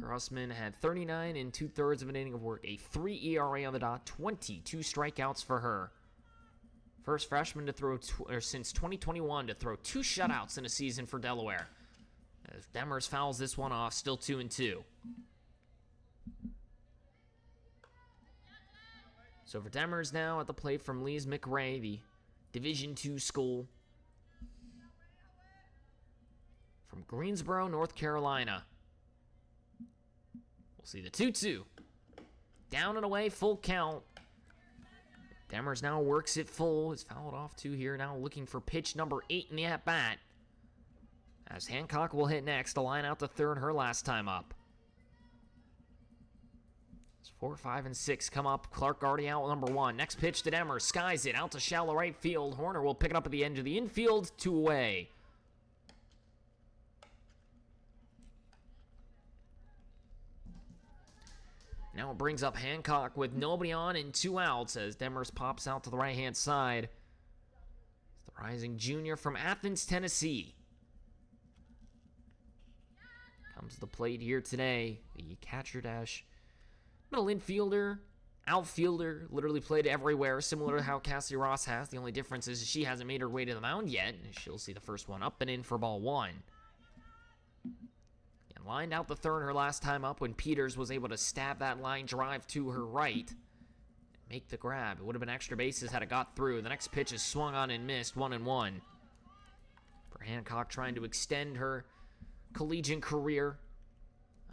Crossman had 39 and 2/3 of an inning of work, a 3 ERA on the dot, 22 strikeouts for her. First freshman to throw since 2021 to throw 2 shutouts in a season for Delaware. As Demers fouls this one off, still 2-2. So for Demers now at the plate from Lee's McRae, the Division II school from Greensboro, North Carolina. We'll see the 2-2. Down and away, full count. Demers now works it full. Is fouled off 2 here. Now looking for pitch number 8 in the at-bat. As Hancock will hit next, a line out to third, her last time up. As 4, 5, and 6 come up. Clark already out number 1. Next pitch to Demers. Skies it out to shallow right field. Horner will pick it up at the end of the infield. 2 away. Now it brings up Hancock with nobody on and 2 outs as Demers pops out to the right-hand side. It's the rising junior from Athens, Tennessee. Comes to the plate here today. The catcher dash middle infielder, outfielder, literally played everywhere, similar to how Cassie Ross has. The only difference is she hasn't made her way to the mound yet. She'll see the first one up and in for ball 1. And lined out the third her last time up when Peters was able to stab that line drive to her right and make the grab. It would have been extra bases had it got through. The next pitch is swung on and missed, 1-1. For Hancock trying to extend her collegiate career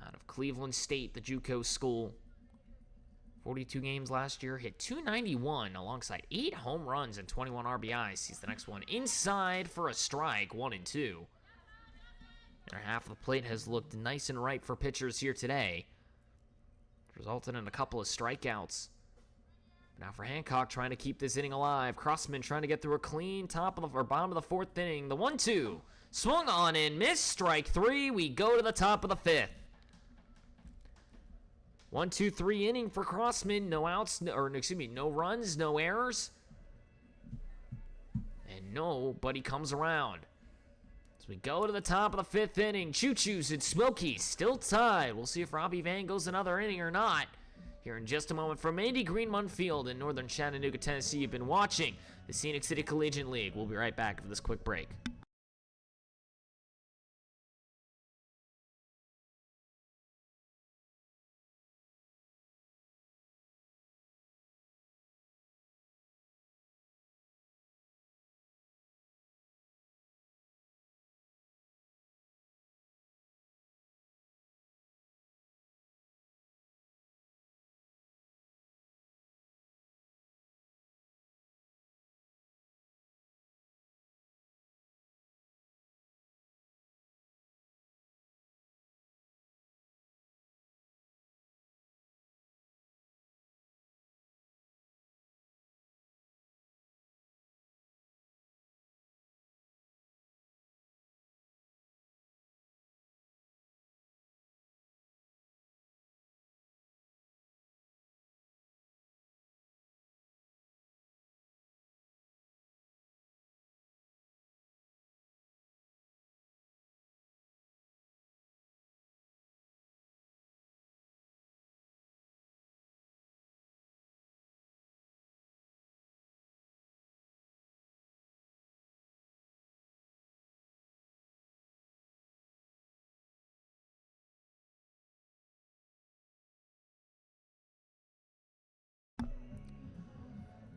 out of Cleveland State, the JUCO school. 42 games last year, hit .291 alongside 8 home runs and 21 RBIs. Sees the next one inside for a strike, 1-2. Their half of the plate has looked nice and right for pitchers here today. Resulted in a couple of strikeouts. Now for Hancock trying to keep this inning alive. Crossman trying to get through a clean top of the bottom of the 4th inning. The 1-2 swung on and missed. Strike 3. We go to the top of the 5th. 1-2-3 inning for Crossman. No outs, no runs, no errors. And nobody comes around. As we go to the top of the 5th inning, Choos and Smokies still tied. We'll see if Robbie Van goes another inning or not. Here in just a moment from Mandy Greenmund Field in northern Chattanooga, Tennessee. You've been watching the Scenic City Collegiate League. We'll be right back for this quick break.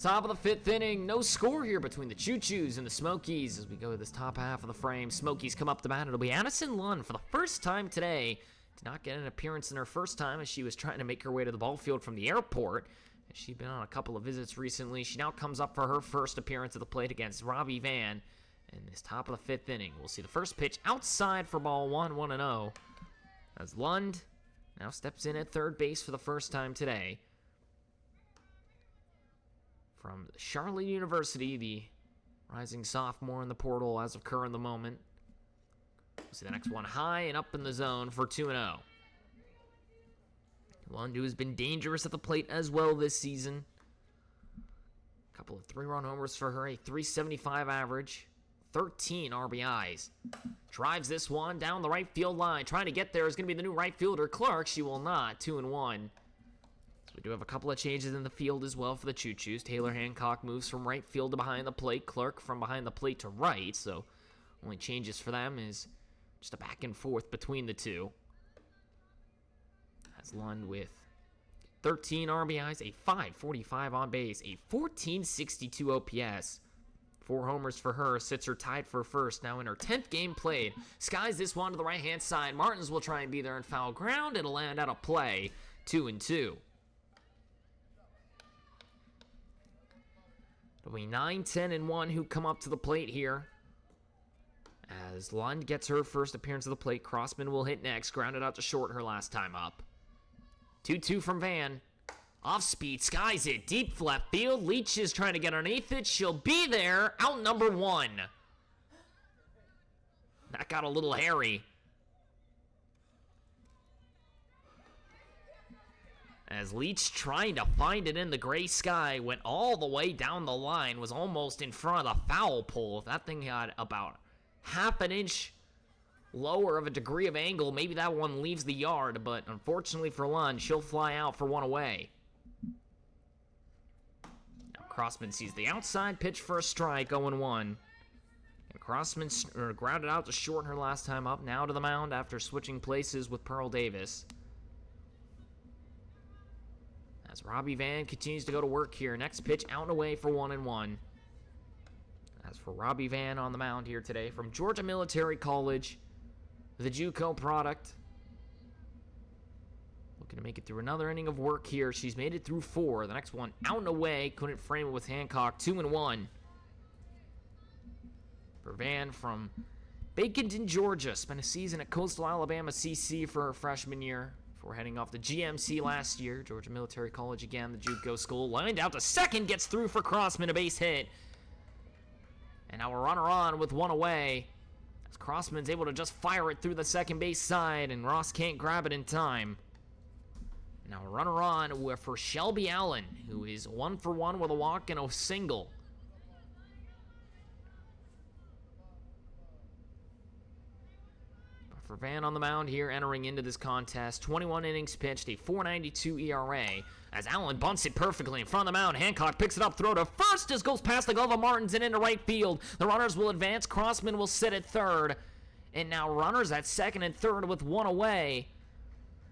Top of the 5th inning, no score here between the Choos and the Smokies as we go to this top half of the frame. Smokies come up to bat. It'll be Addison Lund for the first time today. Did not get an appearance in her first time as she was trying to make her way to the ball field from the airport. She's been on a couple of visits recently. She now comes up for her first appearance at the plate against Robbie Van in this top of the 5th inning. We'll see the first pitch outside for ball 1-0. As Lund now steps in at third base for the first time today. From Charlotte University, the rising sophomore in the portal as of current the moment. We'll see the next one high and up in the zone for 2-0. Lund, who has been dangerous at the plate as well this season. A couple of 3-run homers for her, a .375 average, 13 RBIs. Drives this one down the right field line. Trying to get there is going to be the new right fielder, Clark. She will not. 2-1. So we do have a couple of changes in the field as well for the Choos. Taylor Hancock moves from right field to behind the plate. Clark from behind the plate to right. So only changes for them is just a back and forth between the two. As Lund with 13 RBIs, a .545 on base, a .1462 OPS. 4 homers for her, sits her tied for first, now in her 10th game played. Skies this one to the right-hand side. Martins will try and be there in foul ground. It'll land out of play, 2-2. It'll be 9, 10, and 1 who come up to the plate here. As Lund gets her first appearance of the plate, Crossman will hit next, grounded out to short her last time up. 2-2 from Van. Off speed, skies it, deep left field. Leach is trying to get underneath it. She'll be there, out number 1. That got a little hairy. As Leach trying to find it in the gray sky, went all the way down the line, was almost in front of the foul pole. If that thing had about half an inch lower of a degree of angle, maybe that one leaves the yard, but unfortunately for Lund, she'll fly out for one away. Now Crossman sees the outside pitch for a strike, 0-1. And Crossman grounded out to short her last time up, now to the mound after switching places with Pearl Davis. As Robbie Van continues to go to work here. Next pitch out and away for 1-1. As for Robbie Van on the mound here today from Georgia Military College, the JUCO product. Looking to make it through another inning of work here. She's made it through 4. The next one out and away. Couldn't frame it with Hancock. 2-1. For Van from Baconton, Georgia. Spent a season at Coastal Alabama CC for her freshman year. Before heading off to GMC last year. Georgia Military College again, the JUCO school. Lined out to second, gets through for Crossman, a base hit. And now a runner on with 1 away. As Crossman's able to just fire it through the second base side, and Ross can't grab it in time. Now a runner on for Shelby Allen, who is 1 for 1 with a walk and a single. For Van on the mound here, entering into this contest. 21 innings pitched, a .492 ERA. As Allen bunts it perfectly in front of the mound. Hancock picks it up, throw to first as goes past the glove of Martins and into right field. The runners will advance. Crossman will sit at third. And now runners at second and third with 1 away.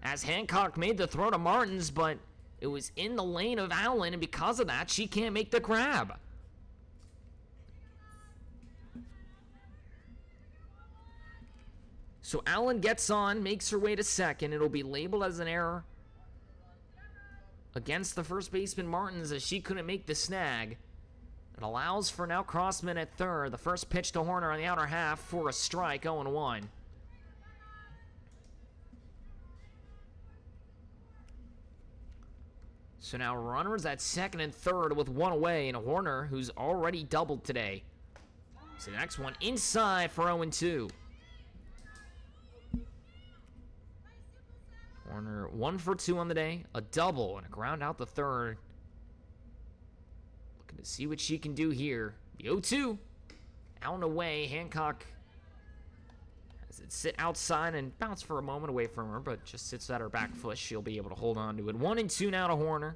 As Hancock made the throw to Martins, but it was in the lane of Allen, and because of that, she can't make the grab. So Allen gets on, makes her way to second. It'll be labeled as an error against the first baseman Martins as she couldn't make the snag. It allows for now Crossman at third. The first pitch to Horner on the outer half for a strike, 0-1. So now runners at second and third with 1 away, and Horner, who's already doubled today. So the next one inside for 0-2. Horner 1 for 2 on the day, a double and a ground out the third. Looking to see what she can do here. The 0-2, out and away. Hancock has it sit outside and bounce for a moment away from her, but just sits at her back foot. She'll be able to hold on to it. 1-2 now to Horner.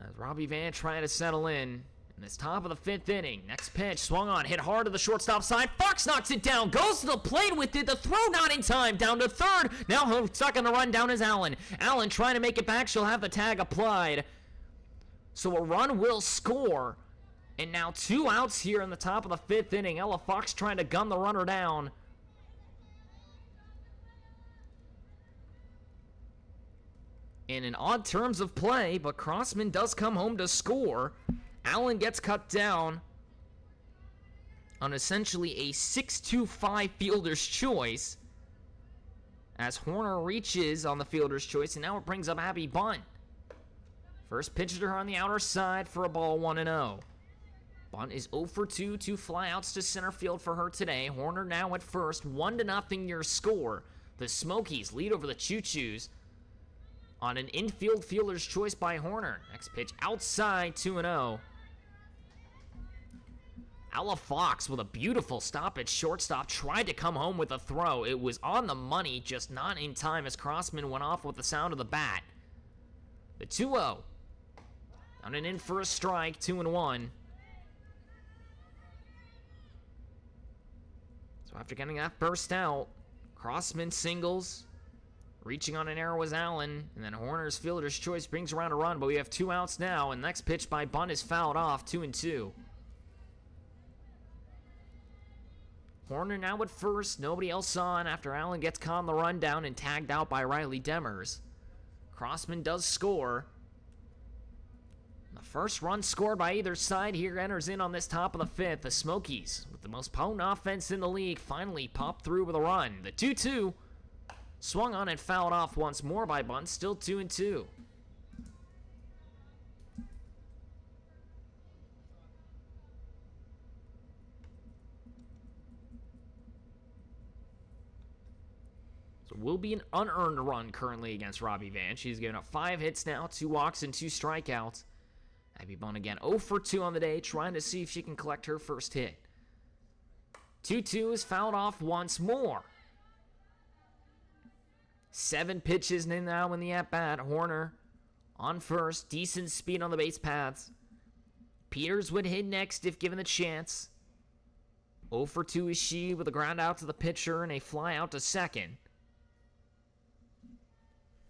As Robbie Van trying to settle in. In this top of the fifth inning, next pitch, swung on, hit hard to the shortstop side. Fox knocks it down, goes to the plate with it. The throw not in time, down to third. Now stuck on the run down is Allen. Allen trying to make it back. She'll have the tag applied. So a run will score. And now 2 outs here in the top of the fifth inning. Ella Fox trying to gun the runner down. In odd terms of play, but Crossman does come home to score. Allen gets cut down on essentially a 6-2-5 fielder's choice as Horner reaches on the fielder's choice, and now it brings up Abby Bunt. First pitch to her on the outer side for a ball 1-0. Bunt is 0 for 2, 2 flyouts to center field for her today. Horner now at first, 1-0 your score. The Smokies lead over the Choos on an infield fielder's choice by Horner. Next pitch outside, 2-0. Ella Fox with a beautiful stop at shortstop, tried to come home with a throw. It was on the money, just not in time as Crossman went off with the sound of the bat. The 2-0. On and in for a strike, 2-1. So after getting that first out, Crossman singles. Reaching on an error was Allen, and then Horner's fielder's choice brings around a run, but we have 2 outs now, and next pitch by Bunt is fouled off, 2-2. Horner now at first, nobody else on after Allen gets caught on the run down and tagged out by Riley Demers. Crossman does score. The first run scored by either side here enters in on this top of the fifth. The Smokies, with the most potent offense in the league, finally pop through with a run. The 2-2 swung on and fouled off once more by Bunt, still 2-2. So it will be an unearned run currently against Robbie Van. She's given up 5 hits now, 2 walks and 2 strikeouts. Abby Bunt again 0 for 2 on the day, trying to see if she can collect her first hit. 2-2 is fouled off once more. 7 pitches now in the at-bat. Horner on first, decent speed on the base paths. Peters would hit next if given the chance. 0 for 2 is she with a ground out to the pitcher and a fly out to second.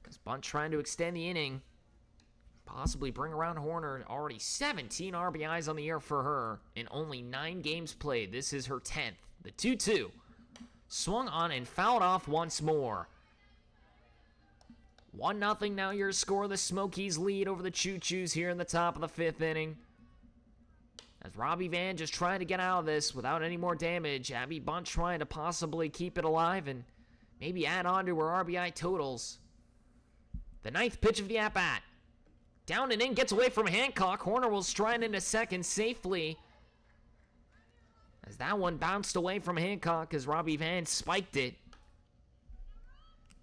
As Bunt trying to extend the inning, possibly bring around Horner. Already 17 RBIs on the year for her in only 9 games played. This is her 10th. The 2-2 swung on and fouled off once more. 1-0 now your score. The Smokies lead over the Choos here in the top of the 5th inning. As Robbie Van just trying to get out of this without any more damage. Abby Bunt trying to possibly keep it alive and maybe add on to her RBI totals. The 9th pitch of the at-bat. Down and in, gets away from Hancock. Horner will stride into second safely. As that one bounced away from Hancock as Robbie Van spiked it.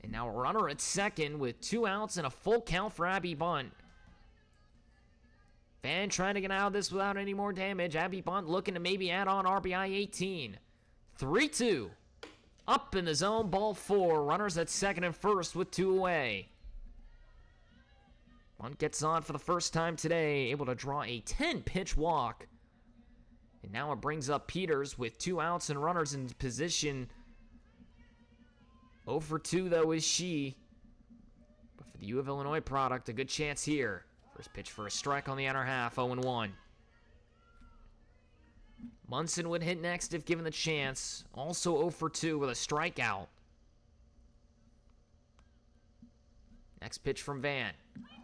And now a runner at second with 2 outs and a full count for Abby Bunt. Van trying to get out of this without any more damage. Abby Bunt looking to maybe add on RBI 18. 3-2. Up in the zone, ball 4. Runners at second and first with 2 away. Bunt gets on for the first time today, able to draw a 10-pitch walk. And now it brings up Peters with 2 outs and runners in position. 0 for 2, though, is she. But for the U of Illinois product, a good chance here. First pitch for a strike on the outer half, 0-1. Munson would hit next if given the chance. Also 0 for 2 with a strikeout. Next pitch from Van.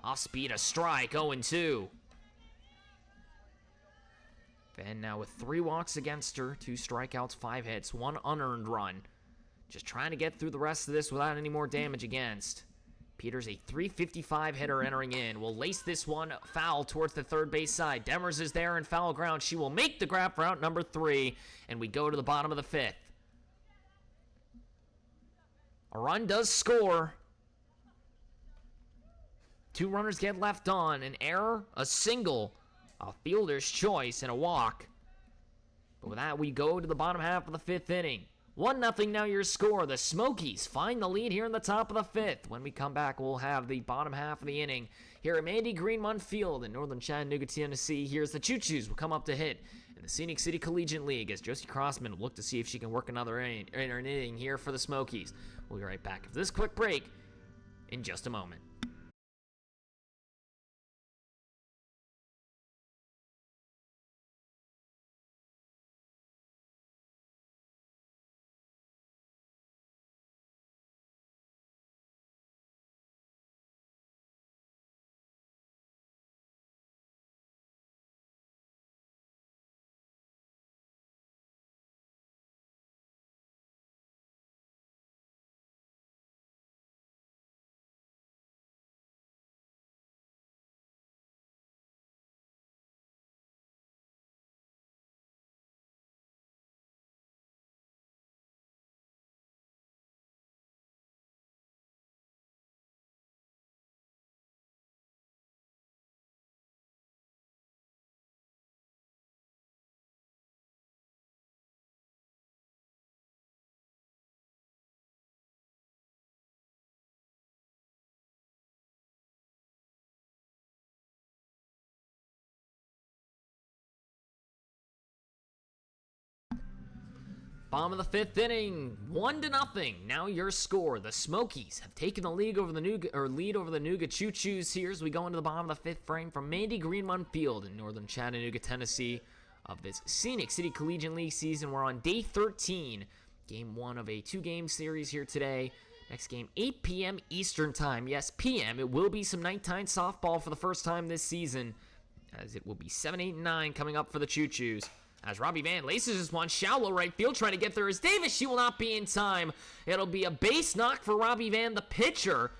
Off speed, a strike, 0-2. Van now with 3 walks against her, 2 strikeouts, 5 hits, 1 unearned run. Just trying to get through the rest of this without any more damage against. Peters, a .355 hitter entering in. Will lace this one foul towards the third base side. Demers is there in foul ground. She will make the grab for out number 3, and we go to the bottom of the 5th. A run does score. 2 runners get left on. An error, a single, a fielder's choice, and a walk. But with that, we go to the bottom half of the 5th inning. 1-0 now your score. The Smokies find the lead here in the top of the 5th. When we come back, we'll have the bottom half of the inning here at Mandy Greenmont Field in northern Chattanooga, Tennessee. Here's the Choos will come up to hit in the Scenic City Collegiate League as Josie Crossman will look to see if she can work another inning here for the Smokies. We'll be right back after this quick break in just a moment. Bottom of the 5th inning, 1-0. Now your score. The Smokies have taken the lead over the Nooga Choos here as we go into the bottom of the 5th frame from Mandy Greenmont Field in northern Chattanooga, Tennessee of this Scenic City Collegiate League season. We're on day 13, game 1 of a 2-game series here today. Next game, 8 p.m. Eastern time. Yes, p.m. It will be some nighttime softball for the first time this season, as it will be 7, 8, and 9 coming up for the Choos. As Robbie Van laces this one, shallow right field, trying to get there is Davis. She will not be in time. It'll be a base knock for Robbie Van, the pitcher,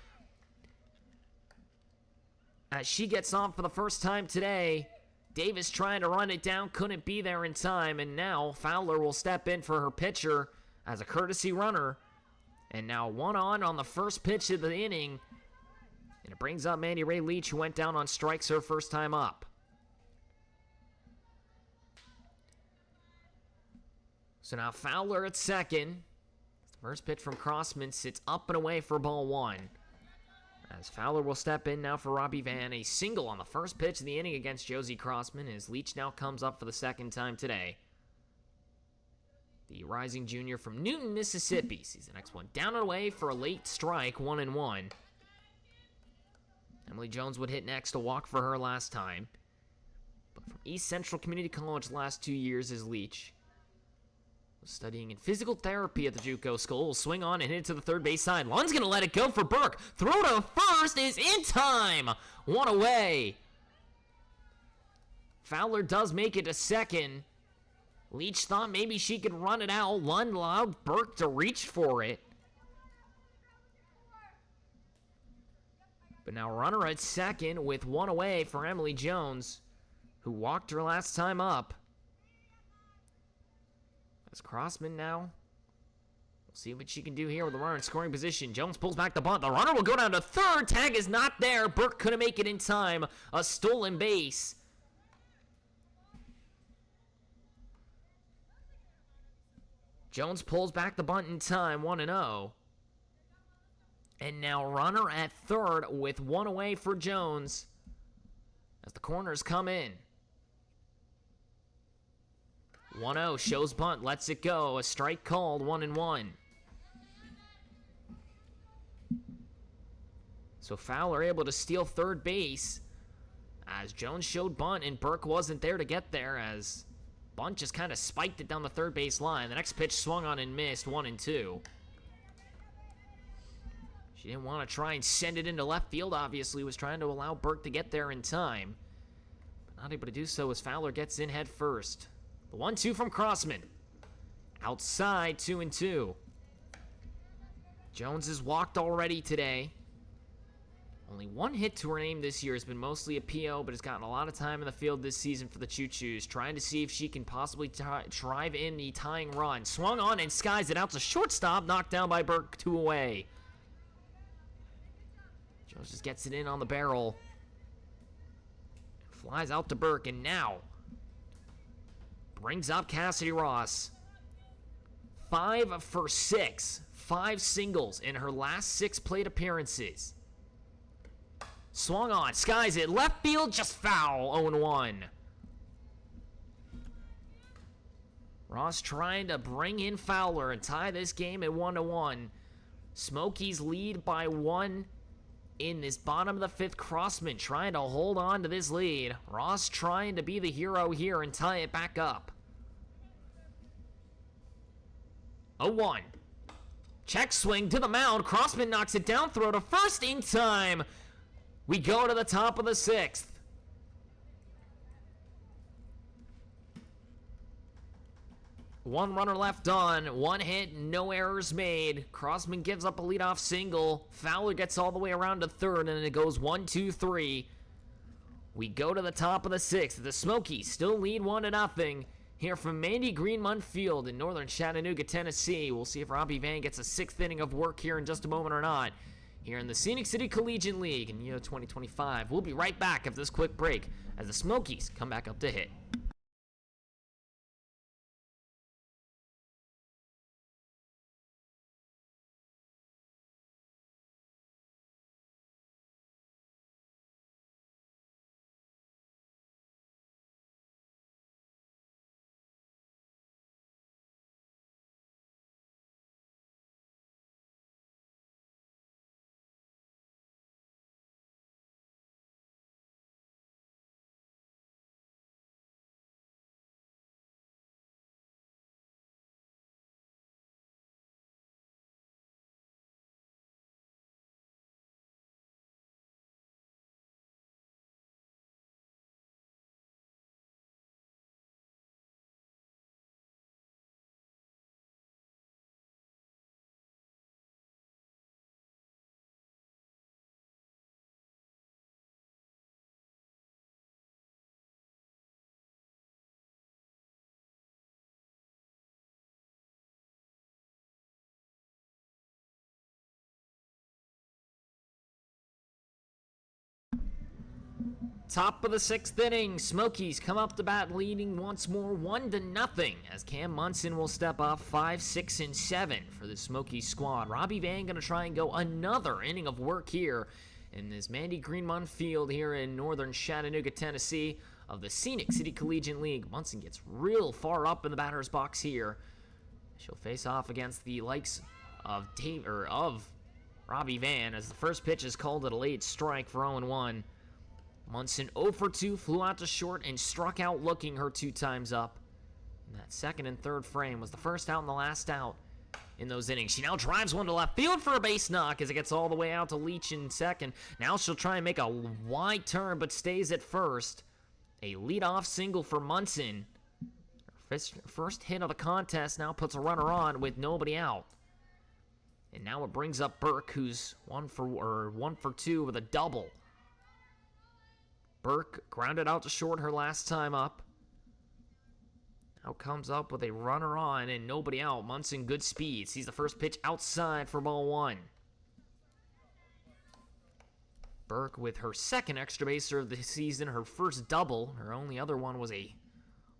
as she gets off for the first time today. Davis trying to run it down, couldn't be there in time, and now Fowler will step in for her pitcher as a courtesy runner. And now 1 on the first pitch of the inning, and it brings up Mandy Ray Leach, who went down on strikes her first time up. So now Fowler at second. First pitch from Crossman sits up and away for ball 1. As Fowler will step in now for Robbie Van. A single on the first pitch of the inning against Josie Crossman as Leach now comes up for the second time today. The rising junior from Newton, Mississippi sees the next one down and away for a late strike, 1-1. Emily Jones would hit next, a walk for her last time. But from East Central Community College the last 2 years is Leach. Studying in physical therapy at the JUCO school. Will swing on and hit to the third base side. Lund's going to let it go for Burke. Throw to first is in time. 1 away. Fowler does make it to second. Leach thought maybe she could run it out. Lund allowed Burke to reach for it. But now runner at second with 1 away for Emily Jones, who walked her last time up. As Crossman now, we'll see what she can do here with the runner in scoring position. Jones pulls back the bunt. The runner will go down to third. Tag is not there. Burke couldn't make it in time. A stolen base. Jones pulls back the bunt in time, 1-0. And now runner at third with 1 away for Jones as the corners come in. 1-0, shows bunt, lets it go. A strike called, 1-1. So Fowler able to steal third base as Jones showed bunt and Burke wasn't there to get there, as bunt just kind of spiked it down the third base line. The next pitch swung on and missed, 1-2. She didn't want to try and send it into left field, obviously. Was trying to allow Burke to get there in time. But not able to do so as Fowler gets in head first. The 1-2 from Crossman. Outside, 2-2. Jones has walked already today. Only 1 hit to her name this year. Has been mostly a PO, but has gotten a lot of time in the field this season for the Choos. Trying to see if she can possibly drive in the tying run. Swung on and skies it out to shortstop. Knocked down by Burke, 2 away. Jones just gets it in on the barrel. Flies out to Burke, and now brings up Cassidy Ross. 5 for 6. 5 singles in her last 6 plate appearances. Swung on, skies it, left field, just foul, 0-1. Ross trying to bring in Fowler and tie this game at 1-1. Smokies lead by 1 in this bottom of the 5th. Crossman trying to hold on to this lead. Ross trying to be the hero here and tie it back up. 0-1. Check swing to the mound. Crossman knocks it down, throw to first in time. We go to the top of the 6th. One runner left on, 1 hit, no errors made. Crossman gives up a leadoff single. Fowler gets all the way around to third, and it goes 1-2-3. We go to the top of the 6th. The Smokies still lead 1-0 here from Mandy Greenmont Field in northern Chattanooga, Tennessee. We'll see if Robbie Van gets a 6th inning of work here in just a moment or not. Here in the Scenic City Collegiate League in the year 2025. We'll be right back after this quick break as the Smokies come back up to hit. Top of the 6th inning, Smokies come up to bat leading once more 1-0 as Cam Munson will step up 5, 6, and 7 for the Smokies squad. Robbie Van gonna try and go another inning of work here in this Mandy Greenmont Field here in northern Chattanooga, Tennessee of the Scenic City Collegiate League. Munson gets real far up in the batter's box here. She'll face off against the likes of Robbie Van as the first pitch is called at a late strike for 0-1. Munson 0 for 2, flew out to short and struck out looking her 2 times up. And that second and third frame was the first out and the last out in those innings. She now drives one to left field for a base knock as it gets all the way out to Leach in second. Now she'll try and make a wide turn but stays at first. A leadoff single for Munson. Her first hit of the contest now puts a runner on with nobody out. And now it brings up Burke, who's 1 for 2 with a double. Burke grounded out to short her last time up. Now comes up with a runner on and nobody out. Munson good speed. Sees the first pitch outside for ball 1. Burke with her second extra baser of the season, her first double. Her only other one was a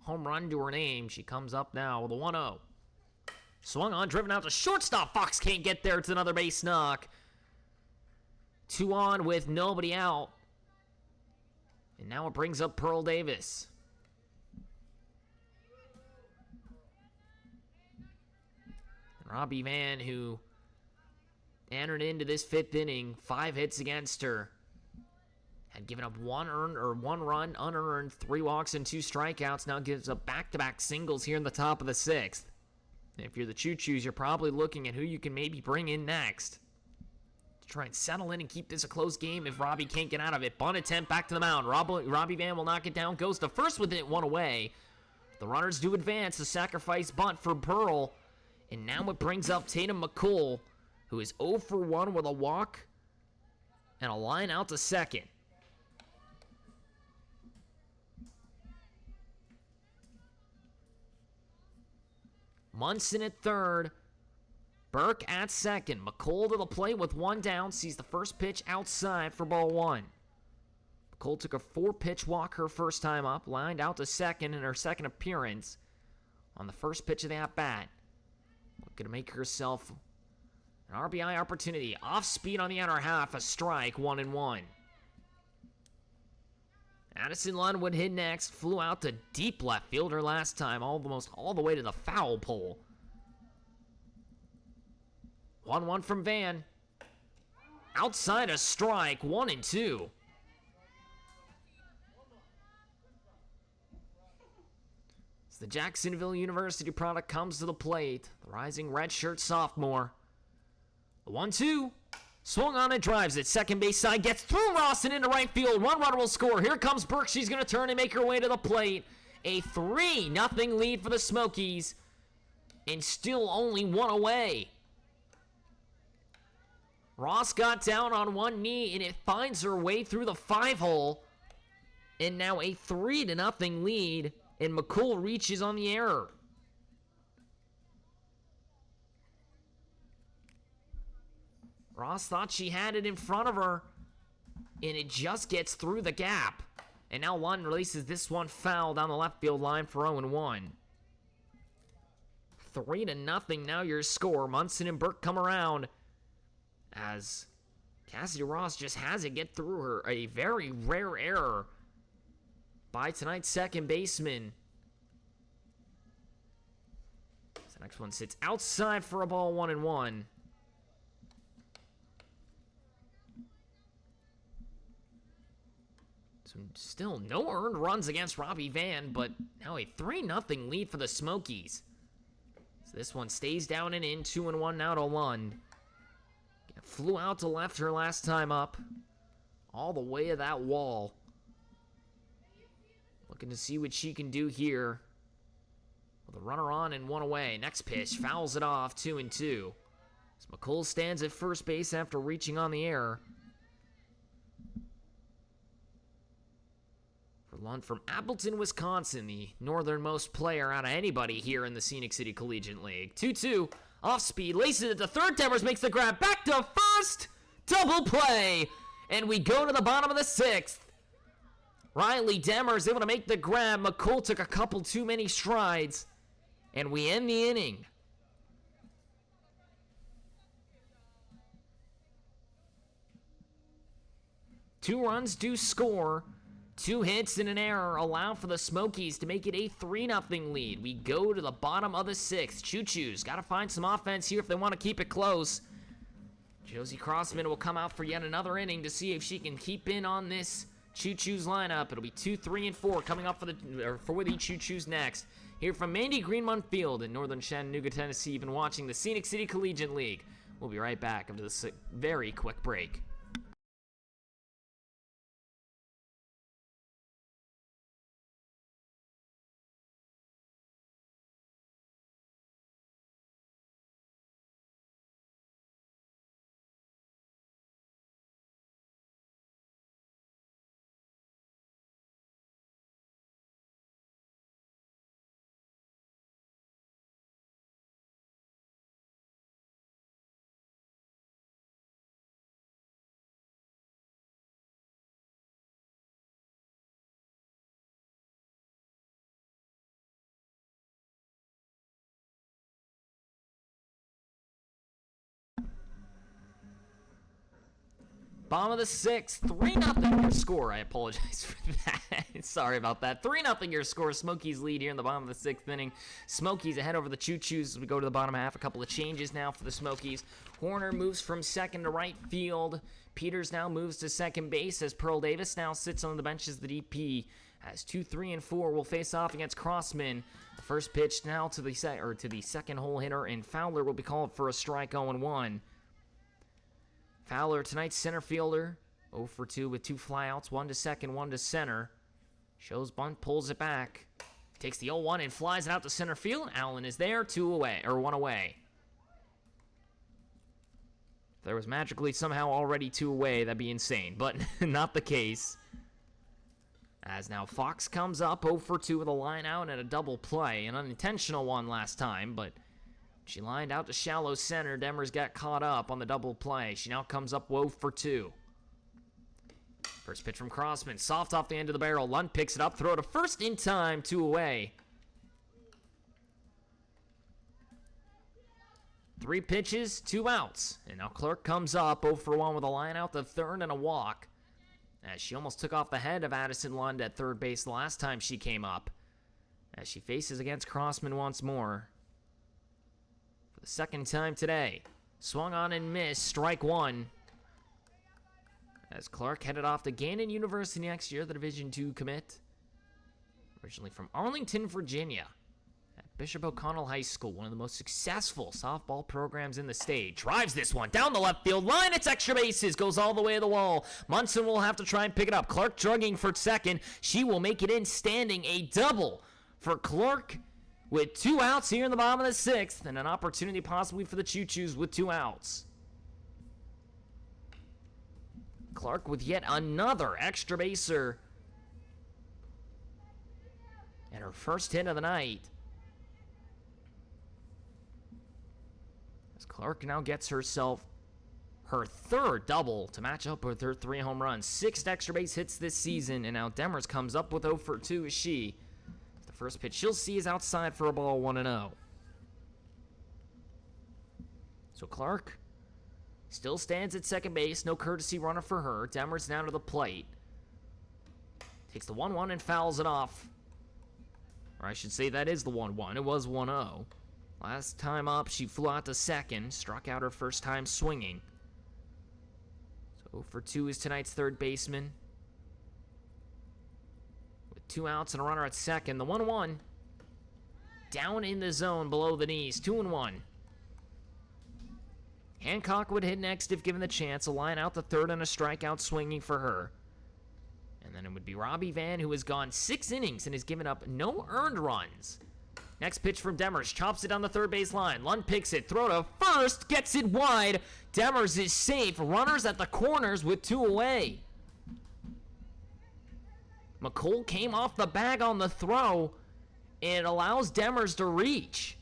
home run to her name. She comes up now with a 1-0. Swung on, driven out to shortstop. Fox can't get there. It's another base knock. 2 on with nobody out. And now it brings up Pearl Davis. Robbie Van, who entered into this 5th inning, 5 hits against her, had given up 1 run, unearned, 3 walks and 2 strikeouts. Now gives up back-to-back singles here in the top of the 6th. And if you're the Choos, you're probably looking at who you can maybe bring in next. Try and settle in and keep this a close game if Robbie can't get out of it. Bunt attempt back to the mound. Robbie Van will knock it down. Goes to first with it, 1 away. The runners do advance. The sacrifice bunt for Pearl. And now it brings up Tatum McCool, who is 0 for 1 with a walk and a line out to second. Munson at third. Burke at second. McColl to the plate with 1 down. Sees the first pitch outside for ball 1. McColl took a 4-pitch walk her first time up. Lined out to second in her second appearance on the first pitch of the at-bat. Looking to make herself an RBI opportunity. Off speed on the outer half. A strike, 1-1. Addison Lund would hit next. Flew out to deep left fielder last time. Almost all the way to the foul pole. 1-1 from Van. Outside a strike, 1-2. As the Jacksonville University product comes to the plate, the rising redshirt sophomore. The 1-2. Swung on and drives it. Second base side. Gets through Ross and into right field. One runner will score. Here comes Burke. She's going to turn and make her way to the plate. A 3-0 lead for the Smokies. And still only one away. Ross got down on one knee, and it finds her way through the 5-hole. And now a 3-0 lead, and McCool reaches on the error. Ross thought she had it in front of her, and it just gets through the gap. And now Lund releases this one foul down the left field line for 0-1. 3-0 now your score. Munson and Burke come around as Cassidy Ross just has it get through her. A very rare error by tonight's second baseman. The next one sits outside for a ball, 1-1. So still no earned runs against Robbie Van, but now a 3-0 lead for the Smokies. So this one stays down and in, 2-1 now to Lund. Flew out to left her last time up. All the way to that wall. Looking to see what she can do here. With a runner on and one away. Next pitch, fouls it off, 2-2. As McCool stands at first base after reaching on the error. For Lund from Appleton, Wisconsin, the northernmost player out of anybody here in the Scenic City Collegiate League. 2-2, off speed, laces it to third. Demers makes the grab, back to first, double play, and we go to the bottom of the 6th. Riley Demers able to make the grab. McCool took a couple too many strides, and we end the inning. Two runs do score. 2 hits and an error allow for the Smokies to make it a 3-0 lead. We go to the bottom of the 6th. Choos got to find some offense here if they want to keep it close. Josie Crossman will come out for yet another inning to see if she can keep in on this Choos lineup. It'll be 2, 3, and 4 coming up for Withy Choos next. Here from Mandy Greenmont Field in northern Chattanooga, Tennessee. You've been watching the Scenic City Collegiate League. We'll be right back after this very quick break. Bottom of the 6th, 3-0 your score. I apologize for that. Sorry about that. 3-0 your score. Smokies lead here in the bottom of the 6th inning. Smokies ahead over the Choos as we go to the bottom half. A couple of changes now for the Smokies. Horner moves from second to right field. Peters now moves to second base as Pearl Davis now sits on the bench as the DP. As 2, 3, and 4 will face off against Crossman. The first pitch now to the second hole hitter, and Fowler will be called for a strike, 0-1. Fowler, tonight's center fielder, 0 for 2 with 2 flyouts, 1 to second, 1 to center. Shows bunt, pulls it back. Takes the 0-1 and flies it out to center field. Allen is there, 1 away. If there was magically somehow already 2 away, that'd be insane, but not the case. As now Fox comes up 0 for 2 with a line out and a double play. An unintentional one last time, but she lined out to shallow center. Demers got caught up on the double play. She now comes up 0 for 2. First pitch from Crossman. Soft off the end of the barrel. Lund picks it up. Throw to first in time. 2 away. 3 pitches, 2 outs. And now Clark comes up 0 for 1 with a line out to third and a walk, as she almost took off the head of Addison Lund at third base the last time she came up, as she faces against Crossman once more. For the second time today, swung on and missed, strike 1. As Clark headed off to Gannon University next year, the Division II commit. Originally from Arlington, Virginia, at Bishop O'Connell High School, one of the most successful softball programs in the state. Drives this one down the left field line. It's extra bases. Goes all the way to the wall. Munson will have to try and pick it up. Clark drugging for second. She will make it in standing. A double for Clark with 2 outs here in the bottom of the 6th, and an opportunity possibly for the Choos with 2 outs. Clark with yet another extra baser, and her first hit of the night. As Clark now gets herself her 3rd double to match up with her 3 home runs. 6 extra base hits this season, and now Demers comes up with 0 for 2 as she. The first pitch she'll see is outside for a ball, 1-0. So Clark still stands at second base, no courtesy runner for her. Demers down to the plate. Takes the 1-1 and fouls it off. Or I should say that is the 1-1. It was 1-0. Last time up, she flew out to second, struck out her first time swinging. So 0 for 2 is tonight's third baseman. With 2 outs and a runner at second, the 1-1. Down in the zone below the knees, 2-1. Hancock would hit next if given the chance. A line out to third and a strikeout swinging for her. And then it would be Robbie Van, who has gone 6 innings and has given up no earned runs. Next pitch from Demers. Chops it down the third base line. Lund picks it. Throw to first. Gets it wide. Demers is safe. Runners at the corners with 2 away. McColl came off the bag on the throw, and it allows Demers to reach.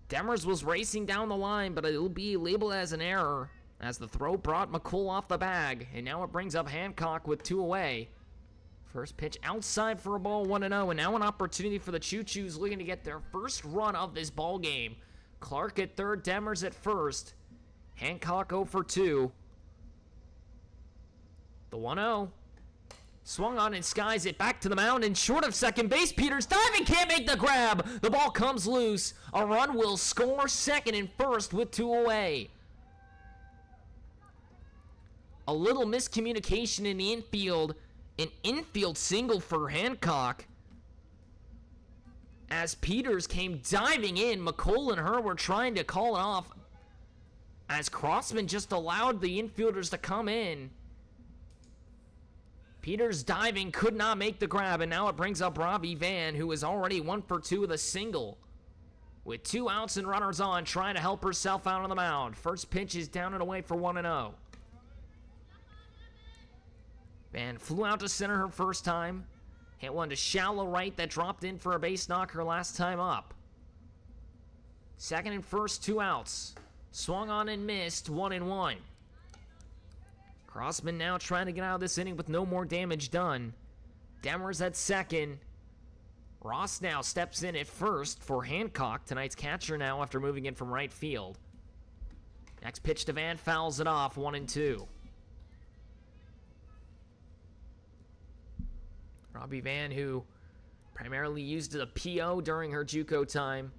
Demers was racing down the line, but it'll be labeled as an error, as the throw brought McCool off the bag, and now it brings up Hancock with 2 away. First pitch outside for a ball, 1-0, and now an opportunity for the Choos looking to get their first run of this ball game. Clark at third, Demers at first. Hancock 0 for 2. The 1-0. Swung on and skies it back to the mound, and short of second base, Peters diving, can't make the grab. The ball comes loose. A run will score second and first with 2 away. A little miscommunication in the infield. An infield single for Hancock, as Peters came diving in. McColl and her were trying to call it off, as Crossman just allowed the infielders to come in. Peters diving, could not make the grab, and now it brings up Robbie Van, who is already 1 for 2 with a single. With 2 outs and runners on, trying to help herself out on the mound. First pitch is down and away for 1-0. Van flew out to center her first time. Hit one to shallow right that dropped in for a base knocker last time up. Second and first, 2 outs. Swung on and missed, 1-1. Crossman now trying to get out of this inning with no more damage done. Demers at second. Ross now steps in at first for Hancock, tonight's catcher now after moving in from right field. Next pitch to Van, fouls it off, 1-2. Robbie Van, who primarily used as a PO during her JUCO time,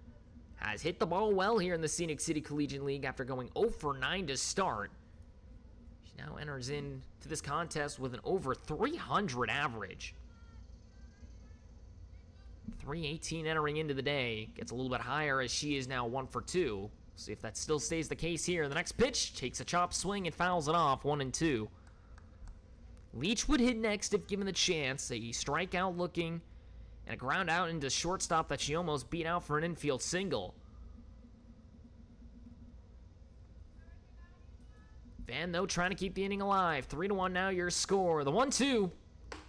has hit the ball well here in the Scenic City Collegiate League after going 0 for 9 to start. She now enters into this contest with an over 300 average. 318 entering into the day. Gets a little bit higher as she is now 1 for 2. See if that still stays the case here. The next pitch takes a chop swing and fouls it off, 1-2. Leach would hit next if given the chance. A strikeout looking, and a ground out into shortstop that she almost beat out for an infield single. Van, though, trying to keep the inning alive. 3-1 now your score. The 1-2.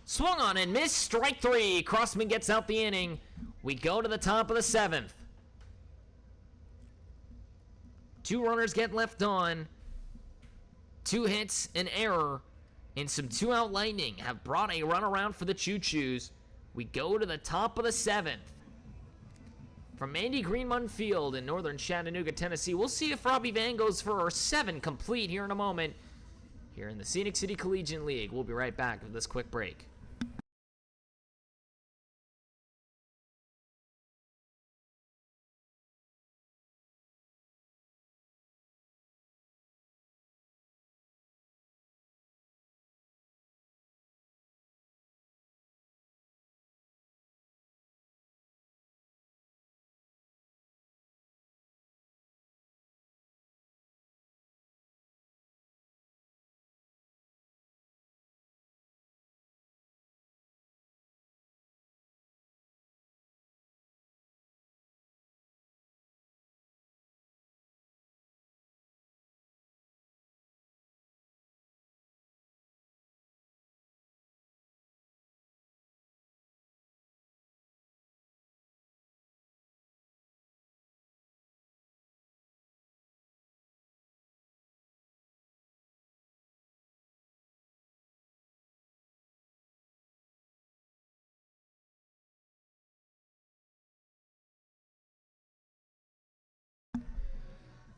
Swung on and missed. Strike 3. Crossman gets out the inning. We go to the top of the 7th. 2 runners get left on. 2 hits, an error. And some two-out lightning have brought a run around for the Choos. We go to the top of the 7th. From Andy Greenmund Field in northern Chattanooga, Tennessee, we'll see if Robbie Van goes for 7 complete here in a moment. Here in the Scenic City Collegiate League. We'll be right back with this quick break.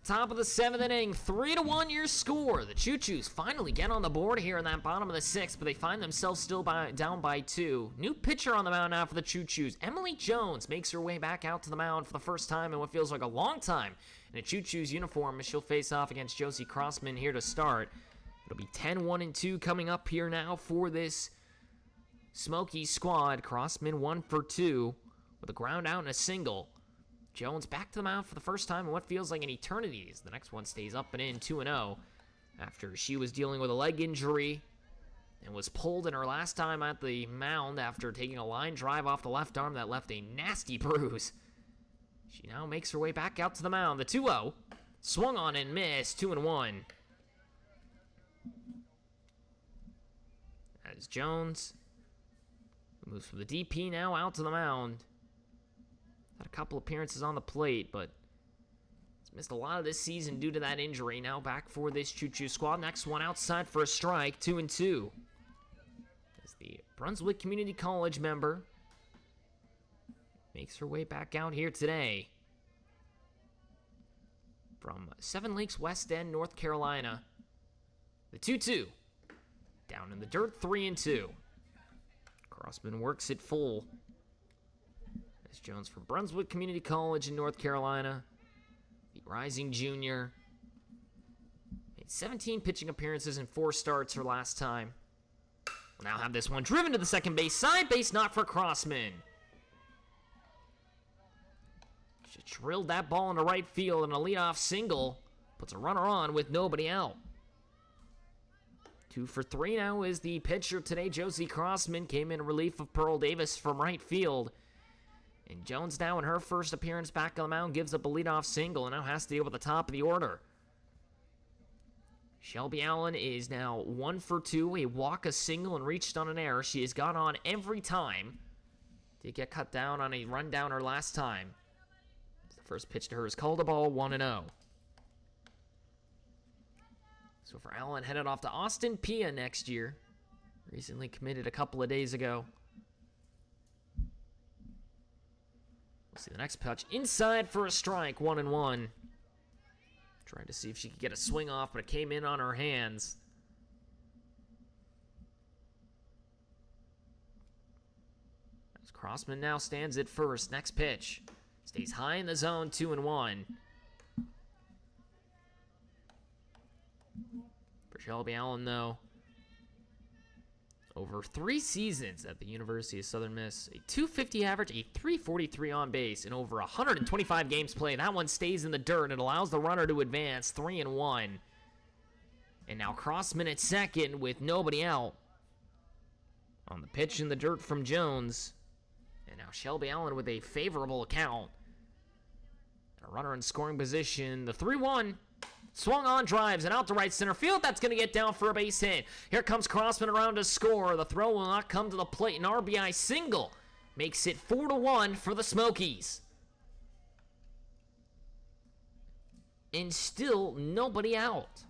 Top of the 7th inning, 3-1 your score. The Choos finally get on the board here in that bottom of the 6th, but they find themselves still down by 2. New pitcher on the mound now for the Choos. Emily Jones makes her way back out to the mound for the first time in what feels like a long time in a Choos uniform as she'll face off against Josie Crossman here to start. It'll be 10-1-2 coming up here now for this Smokies squad. Crossman 1 for 2 with a ground out and a single. Jones back to the mound for the first time in what feels like an eternity as the next one stays up and in 2-0 after she was dealing with a leg injury and was pulled in her last time at the mound after taking a line drive off the left arm that left a nasty bruise. She now makes her way back out to the mound. The 2-0 swung on and missed, 2-1. As Jones moves from the DP now out to the mound. Had a couple appearances on the plate, but he's missed a lot of this season due to that injury. Now back for this Choos squad. Next one outside for a strike, 2-2. As the Brunswick Community College member makes her way back out here today. From Seven Lakes West End, North Carolina. The 2-2. Down in the dirt, 3-2. Crossman works it full. As Jones from Brunswick Community College in North Carolina, the rising junior, made 17 pitching appearances and 4 starts her last time. We'll now have this one driven to the second base side, base not for Crossman. She drilled that ball into right field and a leadoff single puts a runner on with nobody out. 2 for 3 now is the pitcher today. Josie Crossman came in relief of Pearl Davis from right field. And Jones now in her first appearance back on the mound gives up a leadoff single and now has to deal with the top of the order. Shelby Allen is now 1 for 2, a walk, a single, and reached on an error. She has gone on every time. Did get cut down on a run down her last time. The first pitch to her is called a ball, 1-0. So for Allen, headed off to Austin Peay next year. Recently committed a couple of days ago. We'll see the next pitch. Inside for a strike, 1-1. Trying to see if she could get a swing off, but it came in on her hands. As Crossman now stands at first. Next pitch. Stays high in the zone, 2-1. For Shelby Allen, though, over 3 seasons at the University of Southern Miss, a .250 average, a .343 on base, and over 125 games played. That one stays in the dirt, and it allows the runner to advance, 3-1. And now Crossman at second with nobody out. On the pitch in the dirt from Jones. And now Shelby Allen with a favorable account. A runner in scoring position, the 3-1. Swung on, drives, and out to right center field. That's going to get down for a base hit. Here comes Crossman around to score. The throw will not come to the plate. An RBI single makes it 4-1 for the Smokies. And still nobody out.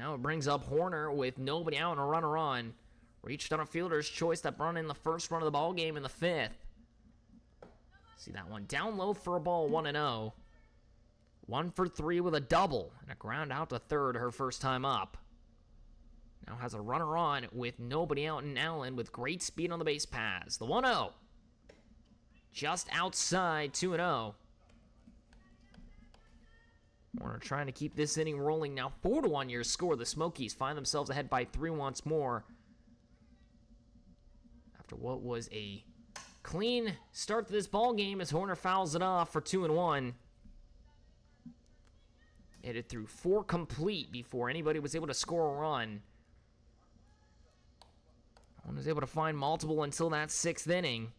Now it brings up Horner with nobody out and a runner on. Reached on a fielder's choice that brought in the first run of the ball game in the 5th. See that one down low for a ball, 1-0. 1 for 3 with a double and a ground out to third her first time up. Now has a runner on with nobody out in Allen with great speed on the base paths. The 1-0. Just outside, 2-0. Warner trying to keep this inning rolling now. 4-1 your score. The Smokies find themselves ahead by 3 once more. After what was a clean start to this ball game as Horner fouls it off for 2-1. Hit it through 4 complete before anybody was able to score a run. One was able to find multiple until that 6th inning.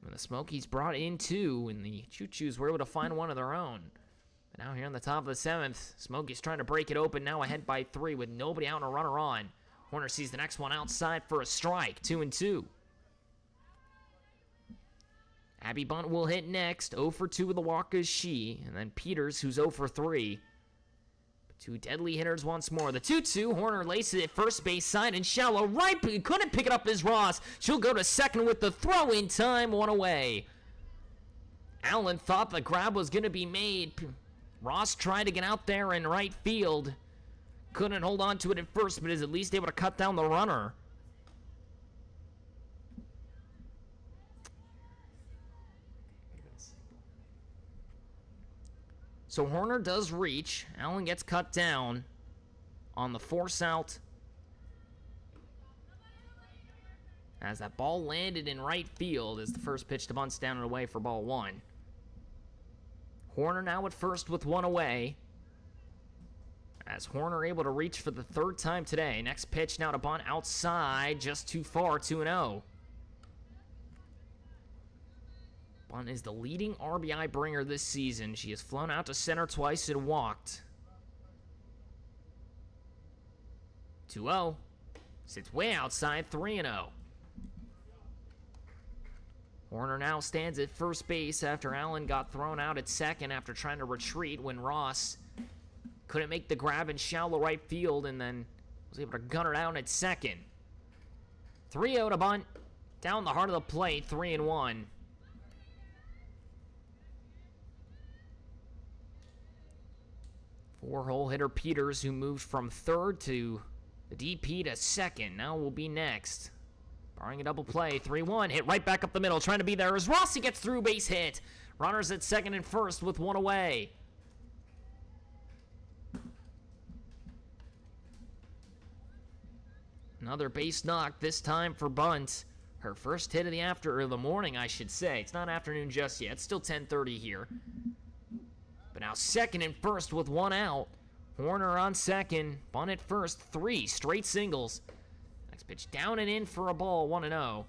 When the Smokies brought in 2 and the Choos were able to find one of their own. But now here on the top of the 7th, Smokies trying to break it open, now ahead by 3 with nobody out and a runner on. Horner sees the next one outside for a strike, 2-2. Abby Bunt will hit next, 0 for 2 with a walk is she, and then Peters, who's 0 for 3. 2 deadly hitters once more. The 2-2, Horner laces it first base side and shallow right, but he couldn't pick it up as Ross. She'll go to second with the throw in time, 1 away. Allen thought the grab was going to be made. Ross tried to get out there in right field. Couldn't hold on to it at first, but is at least able to cut down the runner. So Horner does reach. Allen gets cut down on the force out. As that ball landed in right field as the first pitch to bunts down and away for ball 1. Horner now at first with 1 away. As Horner able to reach for the 3rd time today. Next pitch now to bunt outside, just too far, 2-0. Bunt is the leading RBI bringer this season. She has flown out to center twice and walked. 2-0. Sits way outside, 3-0. Horner now stands at first base after Allen got thrown out at second after trying to retreat when Ross couldn't make the grab in shallow right field and then was able to gun her down at second. 3-0 to bunt. Down the heart of the plate, 3-1. Four-hole hitter Peters, who moved from 3rd to the DP to 2nd, now will be next. Barring a double play, 3-1, hit right back up the middle, trying to be there as Rossi gets through, base hit. Runners at 2nd and 1st with 1 away. Another base knock, this time for Bunt. Her first hit of the morning, I should say. It's not afternoon just yet. It's still 10:30 here. But now 2nd and 1st with 1 out. Horner on 2nd. Bunt at first. 3 straight singles. Next pitch down and in for a ball. 1-0.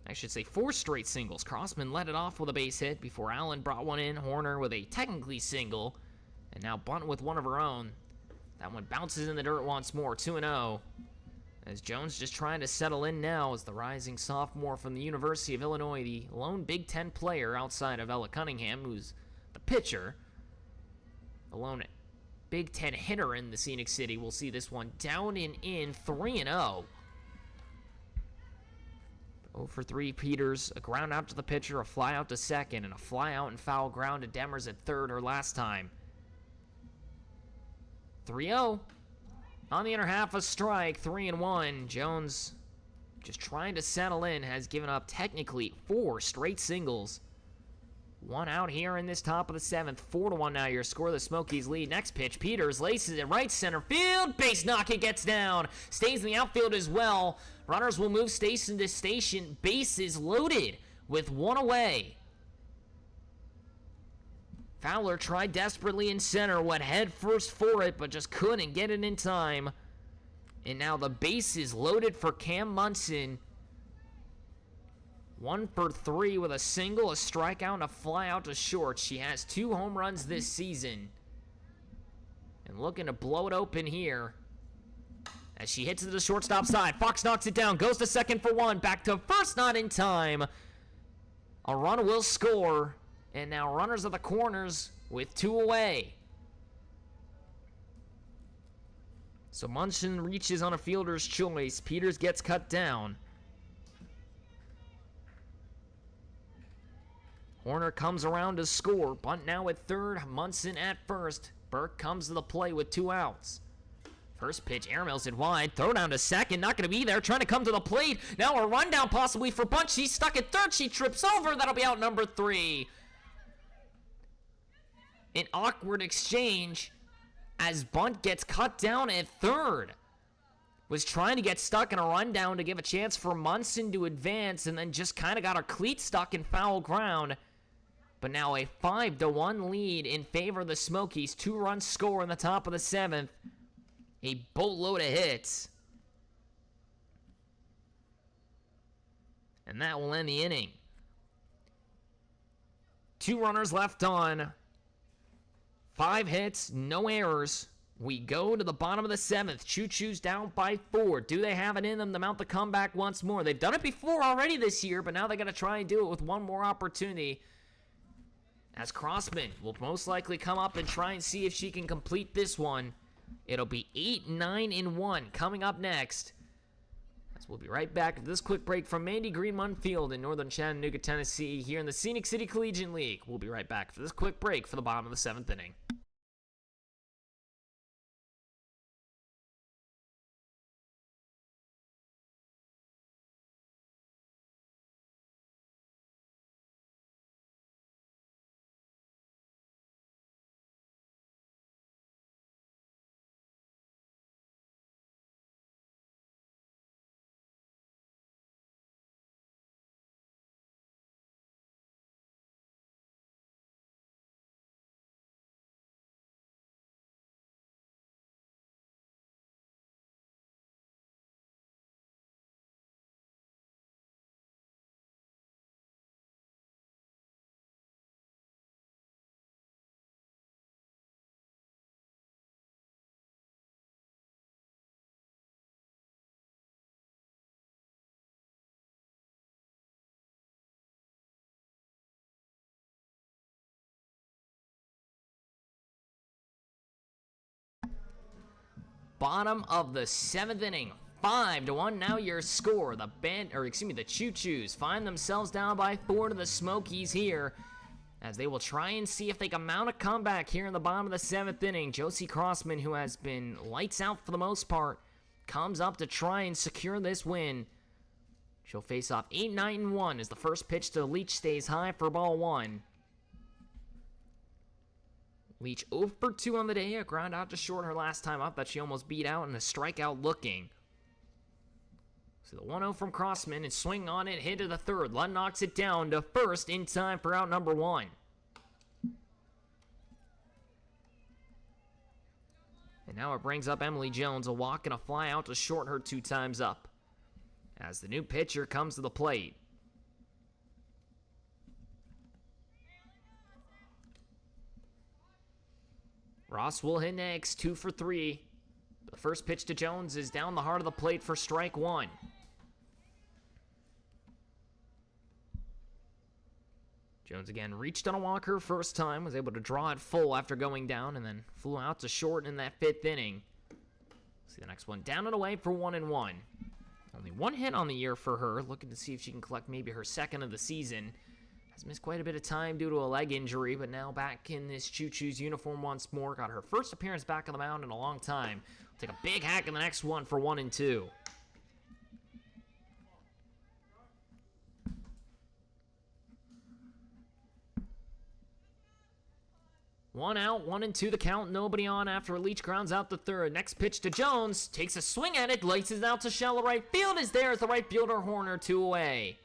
I should say 4 straight singles. Crossman led it off with a base hit before Allen brought one in. Horner with a technically single. And now Bunt with one of her own. That one bounces in the dirt once more. 2-0. As Jones just trying to settle in now as the rising sophomore from the University of Illinois, the lone Big Ten player outside of Ella Cunningham, who's the pitcher. The lone Big Ten hitter in the Scenic City. We'll see this one down and in, 3-0. 0 for 3 Peters, a ground out to the pitcher, a fly out to second, and a fly out and foul ground to Demers at third her last time. 3-0. On the inner half, a strike, 3-1. Jones, just trying to settle in, has given up technically 4 straight singles. 1 out here in this top of the 7th. 4-1 now your score. The Smokies lead. Next pitch, Peters laces it right center field. Base knock, it gets down. Stays in the outfield as well. Runners will move station to station. Base is loaded with 1 away. Fowler tried desperately in center, went head first for it, but just couldn't get it in time. And now the base is loaded for Cam Munson. 1 for 3 with a single, a strikeout, and a fly out to short. She has 2 home runs this season. And looking to blow it open here. As she hits it to the shortstop side. Fox knocks it down, goes to second for 1, back to first, not in time. A run will score. And now runners at the corners with 2 away. So Munson reaches on a fielder's choice. Peters gets cut down. Horner comes around to score. Bunt now at third. Munson at first. Burke comes to the play with 2 outs. First pitch, airmails it wide. Throw down to second. Not going to be there. Trying to come to the plate. Now a rundown possibly for Bunt. She's stuck at third. She trips over. That'll be out number 3. An awkward exchange as Bunt gets cut down at third. Was trying to get stuck in a rundown to give a chance for Munson to advance, and then just kind of got her cleat stuck in foul ground. But now a 5-1 lead in favor of the Smokies. 2-run score in the top of the 7th. A boatload of hits. And that will end the inning. 2 runners left on. 5 hits, no errors. We go to the bottom of the 7th. Choos down by 4. Do they have it in them to mount the comeback once more? They've done it before already this year, but now they got to try and do it with one more opportunity. As Crossman will most likely come up and try and see if she can complete this one. It'll be 8-9-1 coming up next. As we'll be right back after this quick break from Mandy Green Field in northern Chattanooga, Tennessee, here in the Scenic City Collegiate League. We'll be right back for this quick break for the bottom of the 7th inning. Bottom of the 7th inning, 5-1. Now your score. The Choos find themselves down by 4 to the Smokies here, as they will try and see if they can mount a comeback here in the bottom of the 7th inning. Josie Crossman, who has been lights out for the most part, comes up to try and secure this win. She'll face off 8-9-1 as the first pitch to Leach stays high for ball 1. Leach 0 for 2 on the day, a ground out to short her last time up that she almost beat out, and a strikeout looking. So the 1-0 from Crossman, and swing on it, hit to the third. Lund knocks it down to first in time for out number 1. And now it brings up Emily Jones, a walk and a fly out to short her 2 times up, as the new pitcher comes to the plate. Ross will hit next, 2 for 3. The first pitch to Jones is down the heart of the plate for strike 1. Jones again reached on a walker first time, was able to draw it full after going down, and then flew out to short in that 5th inning. See the next one down and away for 1-1. Only 1 hit on the year for her, looking to see if she can collect maybe her 2nd of the season. Has missed quite a bit of time due to a leg injury, but now back in this Choos uniform once more. Got her first appearance back on the mound in a long time. Take a big hack in the next one for 1-2. One out, 1-2 the count, nobody on after Leach grounds out the third. Next pitch to Jones, takes a swing at it, laces out to shallow right field. Is there as the right fielder Horner 2 away.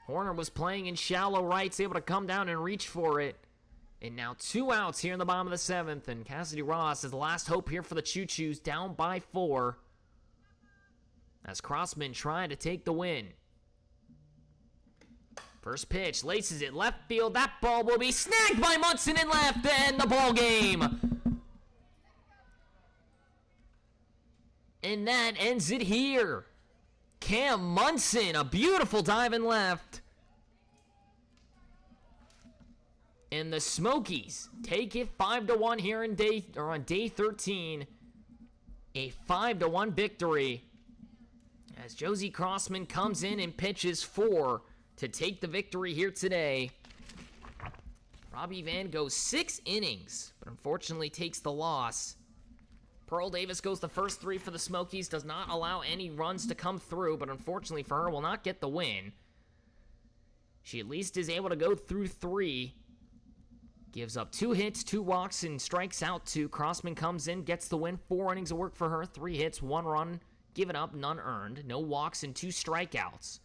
Horner was playing in shallow rights, able to come down and reach for it. And now 2 outs here in the bottom of the 7th, and Cassidy Ross is the last hope here for the Choos, down by 4. As Crossman trying to take the win. First pitch, laces it left field. That ball will be snagged by Munson in left, and the ball game. And that ends it here. Cam Munson, a beautiful dive in left. And the Smokies take it 5-1 here on day 13. A 5-1 victory as Josie Crossman comes in and pitches 4 to take the victory here today. Robbie Van goes 6 innings, but unfortunately takes the loss. Pearl Davis goes the first 3 for the Smokies, does not allow any runs to come through, but unfortunately for her will not get the win. She at least is able to go through 3. Gives up 2 hits, 2 walks, and strikes out 2. Crossman comes in, gets the win. 4 innings of work for her. 3 hits, 1 run, given up, none earned. No walks and 2 strikeouts.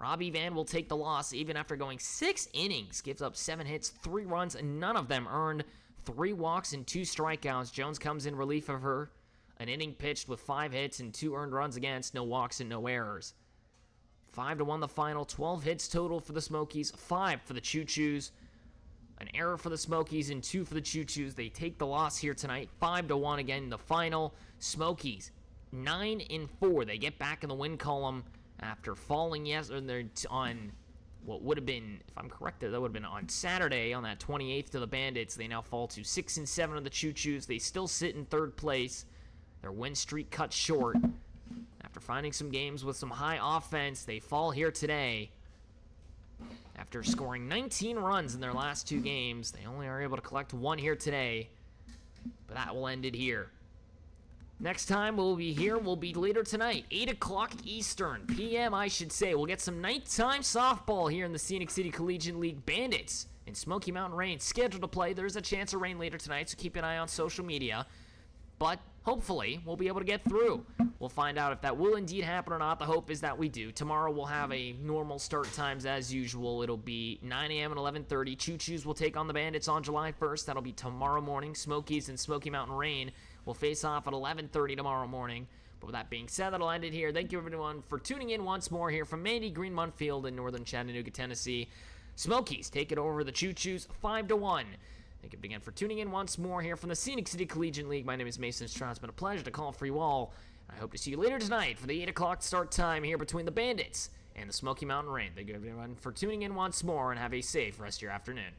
Robbie Van will take the loss even after going 6 innings. Gives up 7 hits, 3 runs, and none of them earned. 3 walks and 2 strikeouts. Jones comes in relief of her. An inning pitched with 5 hits and 2 earned runs against. No walks and no errors. 5-1 the final. 12 hits total for the Smokies. 5 for the Choos. An error for the Smokies and 2 for the Choos. They take the loss here tonight. 5-1 again in the final. Smokies 9-4. They get back in the win column after falling yesterday on what would have been, if I'm correct, that would have been on Saturday on that 28th to the Bandits. They now fall to 6-7 of the Choos. They still sit in 3rd place. Their win streak cut short. After finding some games with some high offense, they fall here today. After scoring 19 runs in their last 2 games, they only are able to collect 1 here today. But that will end it here. Next time we'll be here will be later tonight, 8 o'clock Eastern, p.m. I should say. We'll get some nighttime softball here in the Scenic City Collegiate League. Bandits and Smoky Mountain Rain scheduled to play. There's a chance of rain later tonight, so keep an eye on social media. But hopefully we'll be able to get through. We'll find out if that will indeed happen or not. The hope is that we do. Tomorrow we'll have a normal start times as usual. It'll be 9 a.m. and 11:30. Choos will take on the Bandits on July 1st. That'll be tomorrow morning. Smokies and Smoky Mountain Rain will face off at 11:30 tomorrow morning. But with that being said, that'll end it here. Thank you everyone for tuning in once more here from Mandy Green Munfield in northern Chattanooga, Tennessee. Smokies take it over the Choos 5-1. Thank you again for tuning in once more here from the Scenic City Collegiate League. My name is Mason Stroud. It's been a pleasure to call for you all. I hope to see you later tonight for the 8 o'clock start time here between the Bandits and the Smoky Mountain Rain. Thank you everyone for tuning in once more and have a safe rest of your afternoon.